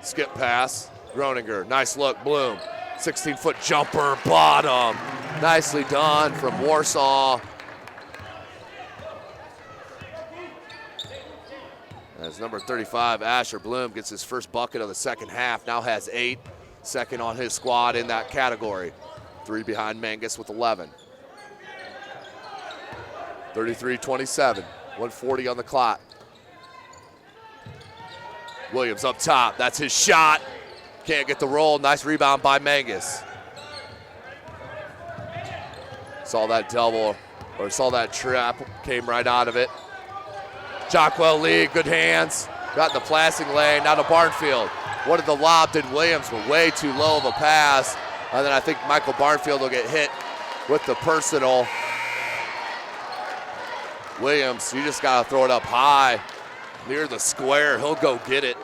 Skip pass. Groninger, nice look, Bloom. 16-foot jumper, bottom. Nicely done from Warsaw. As number 35, Asher Bloom, gets his first bucket of the second half, now has 8. Second on his squad in that category. 3 behind Mangus with 11. 33-27, 140 on the clock. Williams up top, that's his shot. Can't get the roll, nice rebound by Mangus. Saw that double, or saw that trap, came right out of it. Jockwell Lee, good hands. Got in the passing lane, now to Barnfield. Wanted the lob, did Williams, but way too low of a pass. And then I think Michael Barnfield will get hit with the personal. Williams, you just gotta throw it up high, near the square. He'll go get it.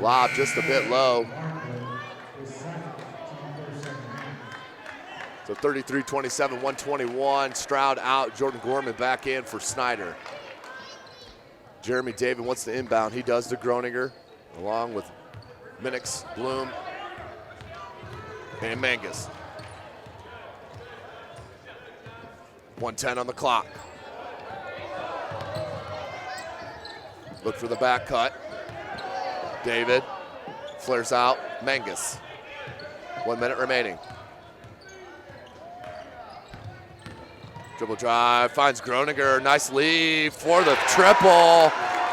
Lob just a bit low. So 33-27, 121. Stroud out, Jordan Gorman back in for Snider. Jeremy David wants to inbound. He does to Groninger, along with Minix, Bloom, and Mangus. 1:10 on the clock. Look for the back cut. David flares out. Mangus. 1 minute remaining. Dribble drive, finds Groninger, nice lead for the triple.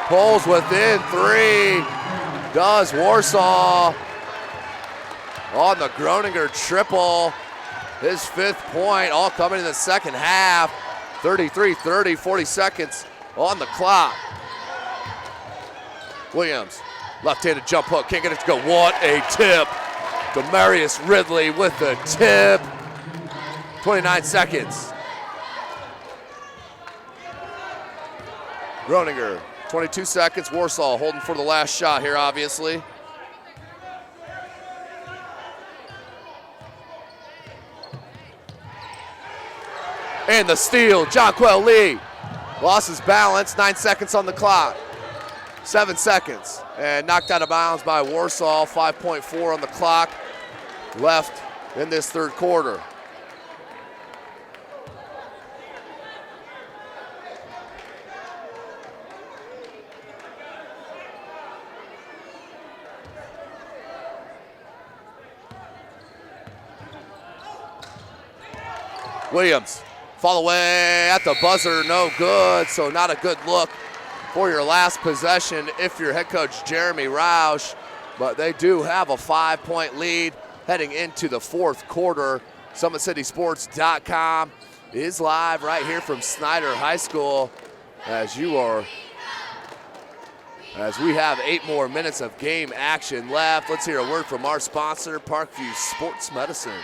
Pulls within 3, does Warsaw. On the Groninger triple, his 5th point, all coming in the second half. 33-30, 40 seconds on the clock. Williams, left-handed jump hook, can't get it to go. What a tip. Demarius Ridley with the tip. 29 seconds. Groninger, 22 seconds. Warsaw holding for the last shot here, obviously. And the steal, Jonquel Lee. Lost his balance, 9 seconds on the clock. 7 seconds. And knocked out of bounds by Warsaw, 5.4 on the clock left in this third quarter. Williams, fall away at the buzzer, no good, so not a good look for your last possession if you're head coach Jeremy Roush, but they do have a 5-point lead heading into the fourth quarter. SummitCitySports.com is live right here from Snider High School as we have 8 more minutes of game action left. Let's hear a word from our sponsor, Parkview Sports Medicine.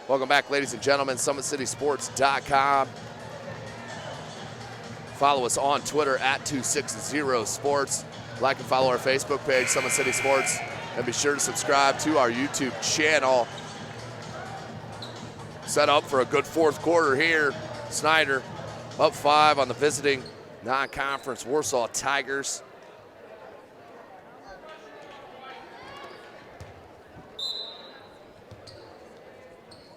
Welcome back, ladies and gentlemen, SummitCitySports.com. Follow us on Twitter at 260sports. Like and follow our Facebook page, Summit City Sports, and be sure to subscribe to our YouTube channel. Set up for a good fourth quarter here. Snider up 5 on the visiting non-conference Warsaw Tigers.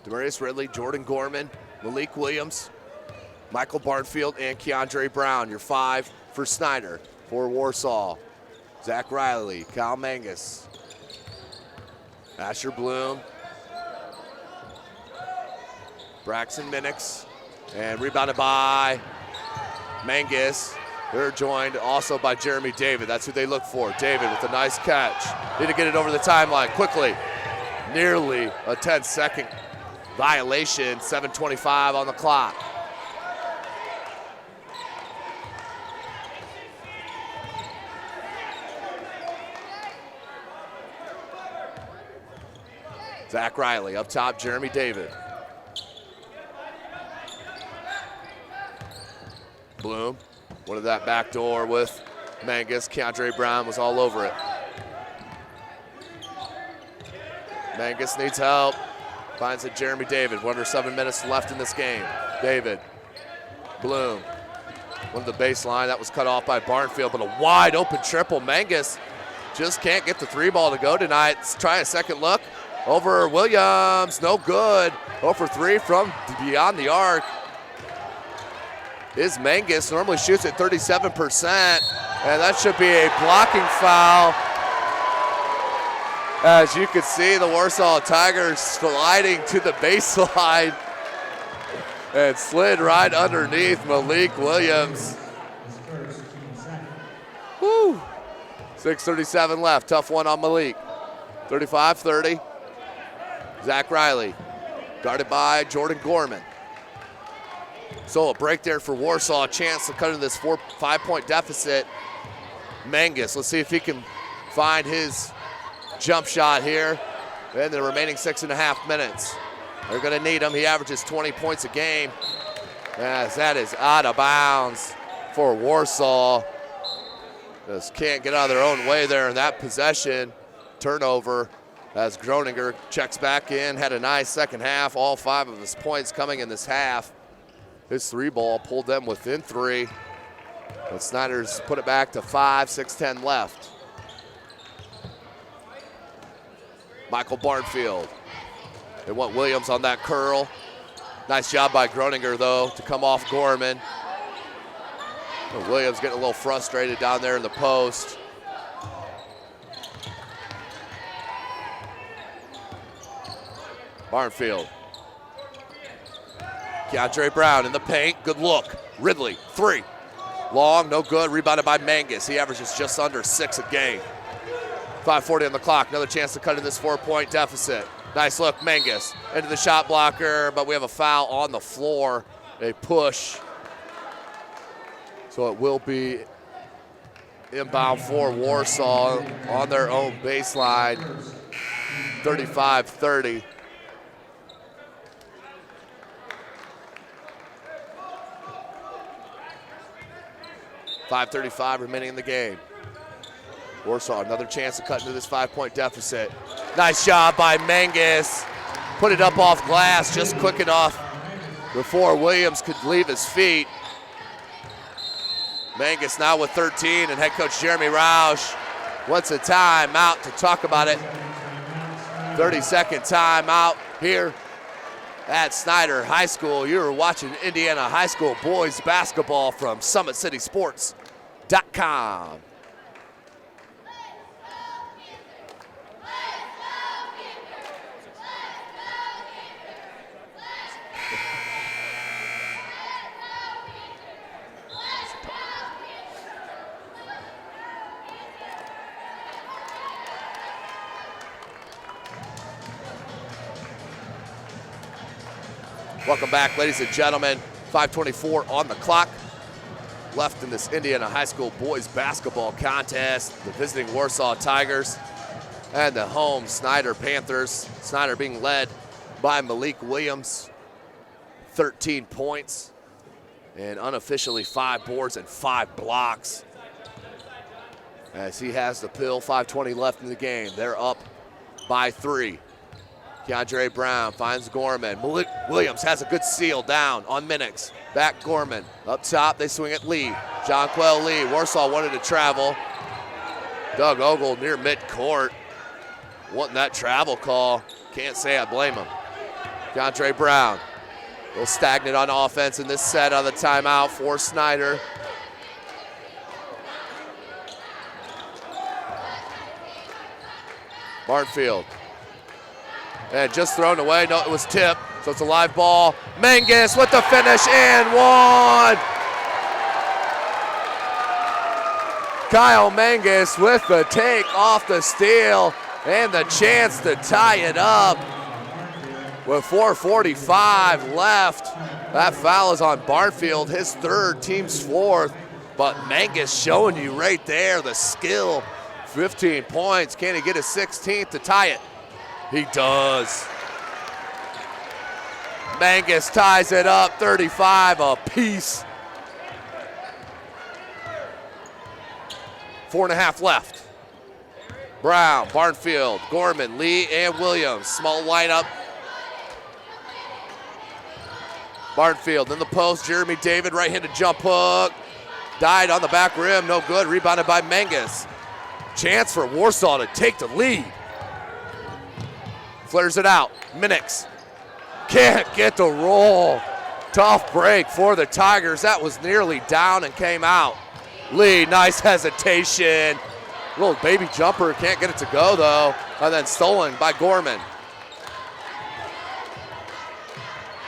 Demarius Ridley, Jordan Gorman, Malik Williams, Michael Barnfield, and Keandre Brown, your 5 for Snider. For Warsaw, Zach Riley, Kyle Mangus, Asher Bloom, Braxton Minix, and rebounded by Mangus. They're joined also by Jeremy David. That's who they look for. David with a nice catch. Need to get it over the timeline quickly. Nearly a 10-second violation, 7:25 on the clock. Zach Riley up top, Jeremy David. Bloom wanted that back door with Mangus. Keandre Brown was all over it. Mangus needs help. Finds it Jeremy David. 1 under 7 minutes left in this game. David, Bloom, one of the baseline. That was cut off by Barnfield, but a wide open triple. Mangus just can't get the 3-ball to go tonight. Let's try a second look. Over Williams, no good. 0 for 3 from beyond the arc is Mangus. Normally shoots at 37%, and that should be a blocking foul. As you can see, the Warsaw Tigers sliding to the baseline and slid right underneath Malik Williams. Woo! 6:37 left. Tough one on Malik. 35-30. Zach Riley, guarded by Jordan Gorman. So a break there for Warsaw, a chance to cut into this 5-point deficit. Mangus, let's see if he can find his jump shot here in the remaining 6.5 minutes. They're gonna need him. He averages 20 points a game. As that is out of bounds for Warsaw. Just can't get out of their own way there in that possession. Turnover as Groninger checks back in, had a nice second half. All 5 of his points coming in this half. His 3-ball pulled them within 3. But Snider's put it back to 5, 6:10 left. Michael Barnfield. They want Williams on that curl. Nice job by Groninger, though, to come off Gorman. And Williams getting a little frustrated down there in the post. Barnfield. Keandre Brown in the paint. Good look. Ridley, 3. Long, no good. Rebounded by Mangus. He averages just under 6 a game. 5:40 on the clock. Another chance to cut in this 4-point deficit. Nice look, Mangus into the shot blocker, but we have a foul on the floor, a push. So it will be inbound for Warsaw on their own baseline, 35-30. .5:35 remaining in the game. Warsaw, another chance to cut into this 5-point deficit. Nice job by Mangus. Put it up off glass just quick enough before Williams could leave his feet. Mangus now with 13, and head coach Jeremy Roush wants a timeout to talk about it. 30-second timeout here at Snider High School. You're watching Indiana High School boys basketball from SummitCitySports.com. Welcome back, ladies and gentlemen. 5:24 on the clock. Left in this Indiana High School boys basketball contest. The visiting Warsaw Tigers and the home Snider Panthers. Snider being led by Malik Williams. 13 points and unofficially 5 boards and 5 blocks. As he has the pill, 5:20 left in the game. They're up by 3. Keandre Brown finds Gorman. Malik Williams has a good seal down on Minix. Back Gorman. Up top, they swing at Lee. Jonquel Lee. Warsaw wanted to travel. Doug Ogle near midcourt. Wanting that travel call. Can't say I blame him. Keandre Brown. A little stagnant on offense in this set on the timeout for Snider. Barnfield. And just thrown away. No, it was tipped, so it's a live ball. Mangus with the finish and one. Kyle Mangus with the take off the steal and the chance to tie it up with 4:45 left. That foul is on Barnfield, his 3rd, team's 4th. But Mangus showing you right there the skill. 15 points. Can he get his 16th to tie it? He does. Mangus ties it up, 35 apiece. 4.5 left. Brown, Barnfield, Gorman, Lee, and Williams. Small lineup. Barnfield in the post, Jeremy David, right-handed jump hook. Died on the back rim, no good, rebounded by Mangus. Chance for Warsaw to take the lead. Flares it out, Minix. Can't get the roll. Tough break for the Tigers. That was nearly down and came out. Lee, nice hesitation. Little baby jumper, can't get it to go though. And then stolen by Gorman.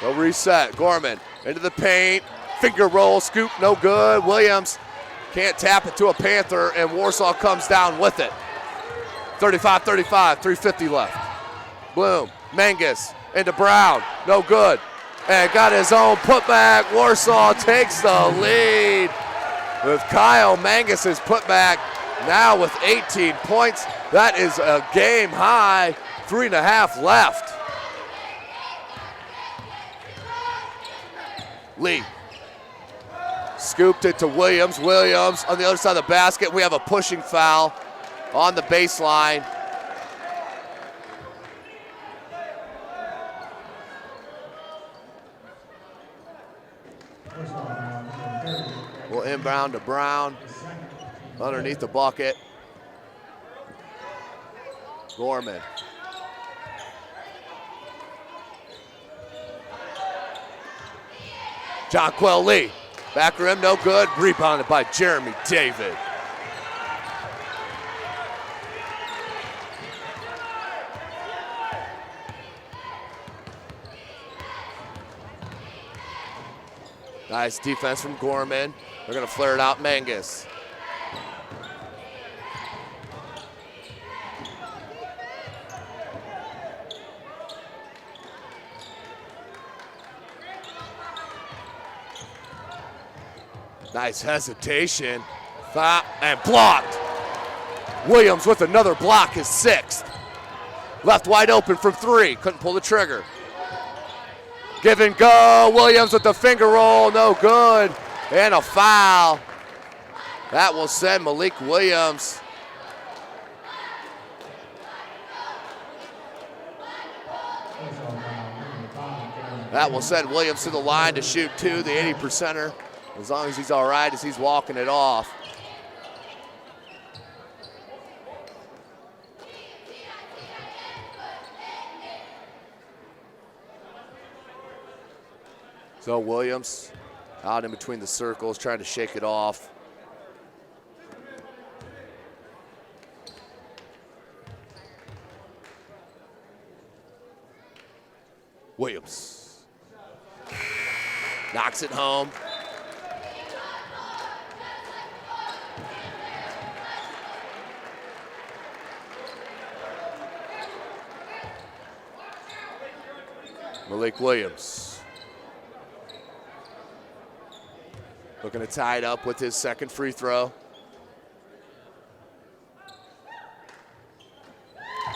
No reset, Gorman into the paint. Finger roll, scoop, no good. Williams can't tap it to a Panther, and Warsaw comes down with it. 35-35, 3:50 left. Bloom, Mangus into Brown, no good. And got his own putback. Warsaw takes the lead with Kyle Mangus's putback now with 18 points. That is a game high, 3.5 left. Lee scooped it to Williams. Williams on the other side of the basket. We have a pushing foul on the baseline. Will inbound to Brown underneath the bucket. Gorman. Jonquel Lee. Back rim, no good. Rebounded by Jeremy David. Nice defense from Gorman. They're going to flare it out, Mangus. Nice hesitation. Foul and blocked. Williams with another block, his 6th. Left wide open from 3. Couldn't pull the trigger. Give and go. Williams with the finger roll. No good. And a foul. That will send Malik Williams. That will send Williams to the line to shoot 2, the 80%er. As long as he's all right, as he's walking it off. So Williams out in between the circles, trying to shake it off. Williams knocks it home. Malik Williams looking to tie it up with his 2nd free throw.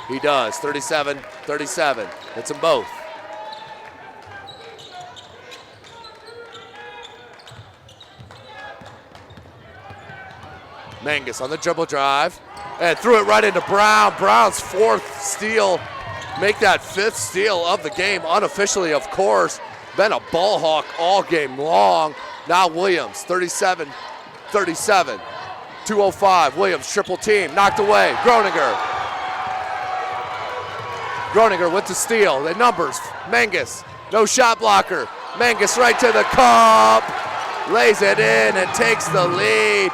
He does, 37-37. Hits them both. Mangus on the dribble drive and threw it right into Brown. Brown's 4th steal. Make that 5th steal of the game, unofficially, of course. Been a ball hawk all game long. Now Williams, 37-37. 2:05, Williams triple team, knocked away. Groninger with the steal. The numbers, Mangus, no shot blocker. Mangus right to the cup, lays it in and takes the lead.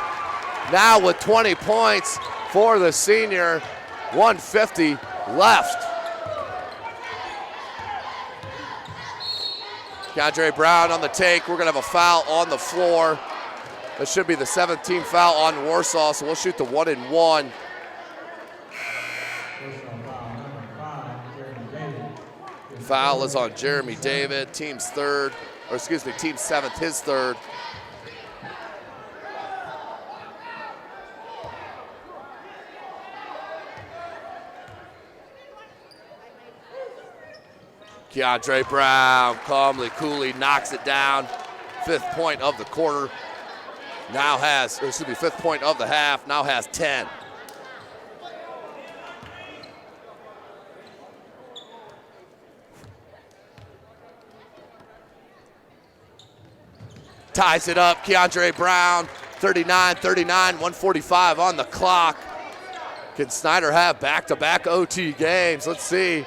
Now with 20 points for the senior, 1:50 left. Keandre Brown on the take. We're going to have a foul on the floor. That should be the 7th team foul on Warsaw, so we'll shoot the 1-and-1. Foul is on Jeremy David, team's 3rd, or excuse me, team 7th, his 3rd. Keandre Brown, calmly, coolly knocks it down. 5th point of the quarter. Now has, or excuse me, 5th point of the half, now has 10. Ties it up, Keandre Brown, 39-39, 1:45 on the clock. Can Snider have back-to-back OT games? Let's see.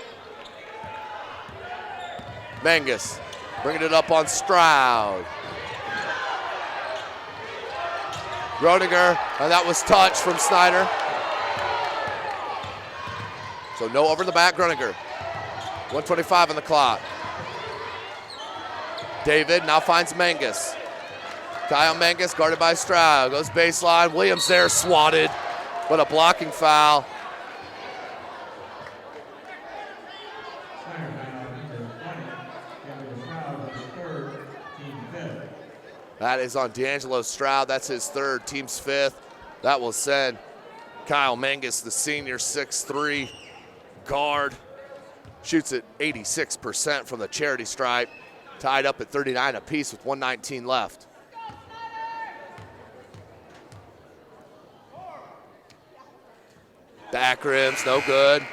Mangus bringing it up on Stroud. Groninger, and that was touch from Snider. So no over the back, Groninger. 1:25 on the clock. David now finds Mangus. Kyle Mangus guarded by Stroud, goes baseline. Williams there, swatted, but a blocking foul. That is on D'Angelo Stroud. That's his 3rd, team's 5th. That will send Kyle Mangus, the senior, 6'3" guard. Shoots at 86% from the charity stripe. Tied up at 39 apiece with 1:19 left. Back rims, no good.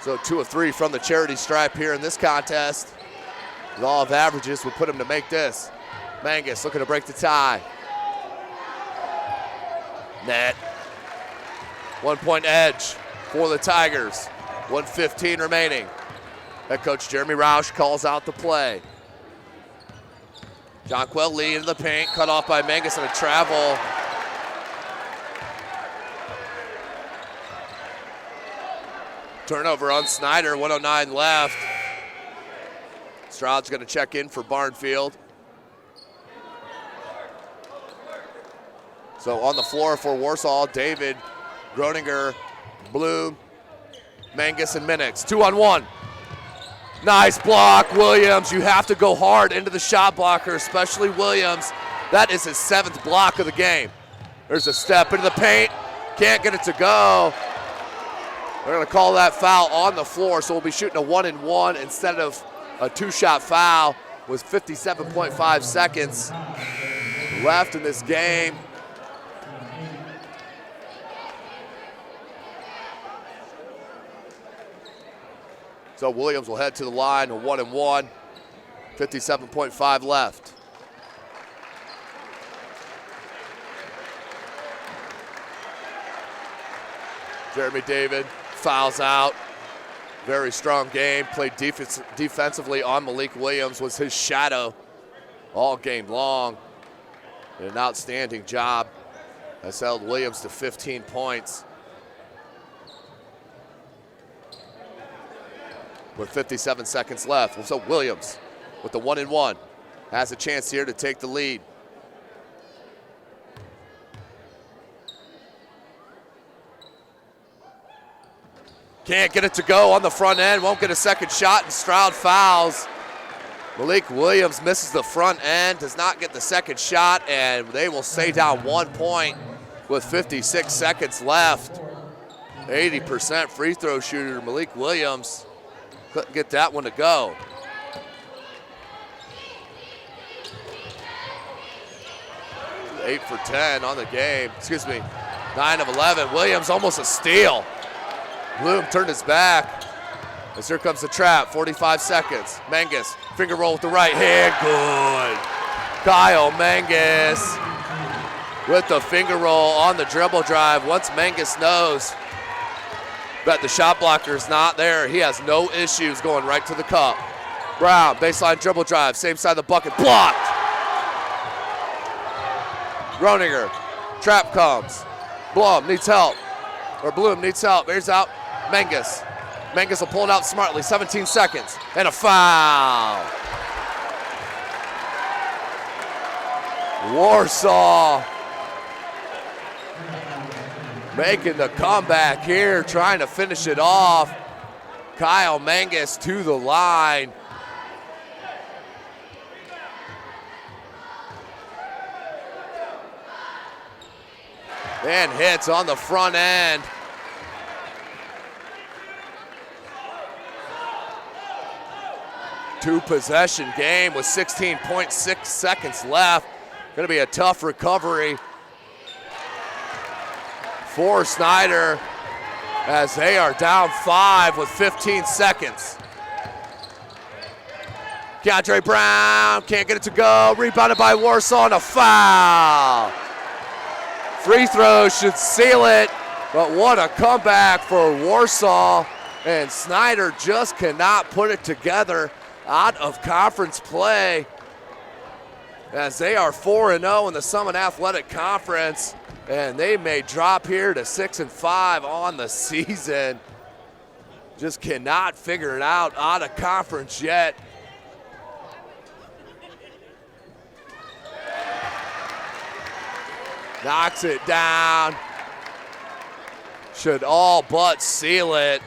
So 2 of 3 from the charity stripe here in this contest. Law of averages would put him to make this. Mangus looking to break the tie. Net. 1-point edge for the Tigers. 1:15 remaining. Head coach Jeremy Roush calls out the play. Jonquel Lee into the paint, cut off by Mangus on a travel. Turnover on Snider, 1:09 left. Stroud's gonna check in for Barnfield. So on the floor for Warsaw, David, Groninger, Bloom, Mangus, and Minix. 2-on-1. Nice block, Williams. You have to go hard into the shot blocker, especially Williams. That is his 7th block of the game. There's a step into the paint. Can't get it to go. They're going to call that foul on the floor, so we'll be shooting a 1-and-1 instead of a 2-shot foul with 57.5 seconds left in this game. So Williams will head to the line, a 1-and-1, 57.5 left. Jeremy David fouls out. Very strong game. Played defensively on Malik Williams, was his shadow all game long. Did an outstanding job. Has held Williams to 15 points. With 57 seconds left. So Williams with the 1-and-1 has a chance here to take the lead. Can't get it to go on the front end, won't get a second shot, and Stroud fouls. Malik Williams misses the front end, does not get the second shot, and they will stay down 1 point with 56 seconds left. 80% free throw shooter Malik Williams. Couldn't get that one to go. Eight for 10 on the game. 9 of 11. Williams almost a steal. Bloom turned his back. As here comes the trap. 45 seconds. Mangus, finger roll with the right hand. Good. Kyle Mangus with the finger roll on the dribble drive. Once Mangus knows that the shot blocker is not there, he has no issues going right to the cup. Brown, baseline dribble drive, same side of the bucket, blocked. Groninger, trap comes. Bloom needs help. Here's out Mangus. Mangus will pull it out smartly, 17 seconds, and a foul. Warsaw making the comeback here, trying to finish it off. Kyle Mangus to the line. And hits on the front end. Two-possession game with 16.6 seconds left. Gonna be a tough recovery for Snider as they are down 5 with 15 seconds. Keandre Brown can't get it to go. Rebounded by Warsaw and a foul. Free throw should seal it, but what a comeback for Warsaw. And Snider just cannot put it together out of conference play as they are 4-0 in the Summit Athletic Conference. And they may drop here to 6-5 on the season. Just cannot figure it out of conference yet. Knocks it down. Should all but seal it.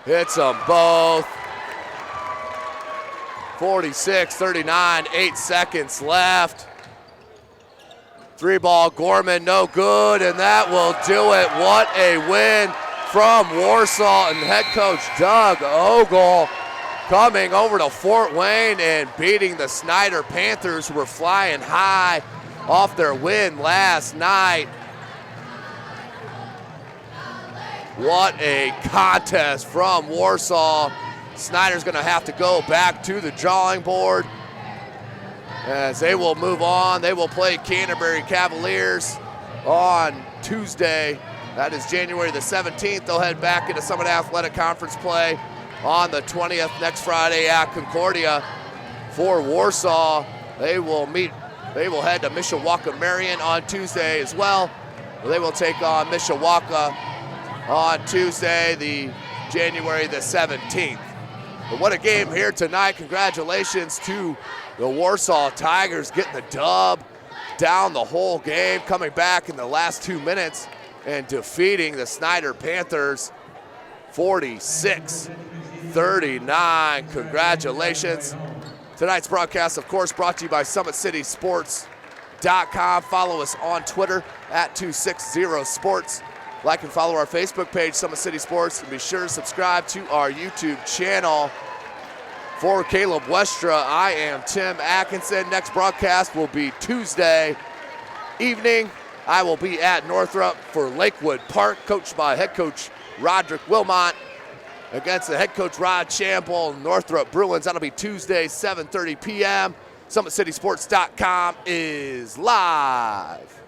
Hits them both. 46-39, 8 seconds left. 3-ball Gorman, no good, and that will do it. What a win from Warsaw and head coach Doug Ogle coming over to Fort Wayne and beating the Snider Panthers, who were flying high off their win last night. What a contest from Warsaw. Snider's gonna have to go back to the drawing board as they will move on. They will play Canterbury Cavaliers on Tuesday. That is January the 17th. They'll head back into Summit Athletic Conference play on the 20th, next Friday at Concordia. For Warsaw, they will head to Mishawaka Marion on Tuesday as well. They will take on Mishawaka on Tuesday, the January the 17th. But what a game here tonight. Congratulations to the Warsaw Tigers getting the dub down the whole game, coming back in the last 2 minutes and defeating the Snider Panthers 46-39. Congratulations. Tonight's broadcast, of course, brought to you by SummitCitySports.com. Follow us on Twitter at 260sports. Like and follow our Facebook page, Summit City Sports, and be sure to subscribe to our YouTube channel. For Caleb Westra, I am Tim Atkinson. Next broadcast will be Tuesday evening. I will be at Northrop for Lakewood Park, coached by head coach Roderick Wilmot against the head coach Rod Chample, Northrop Bruins. That'll be Tuesday, 7:30 p.m. SummitCitySports.com is live.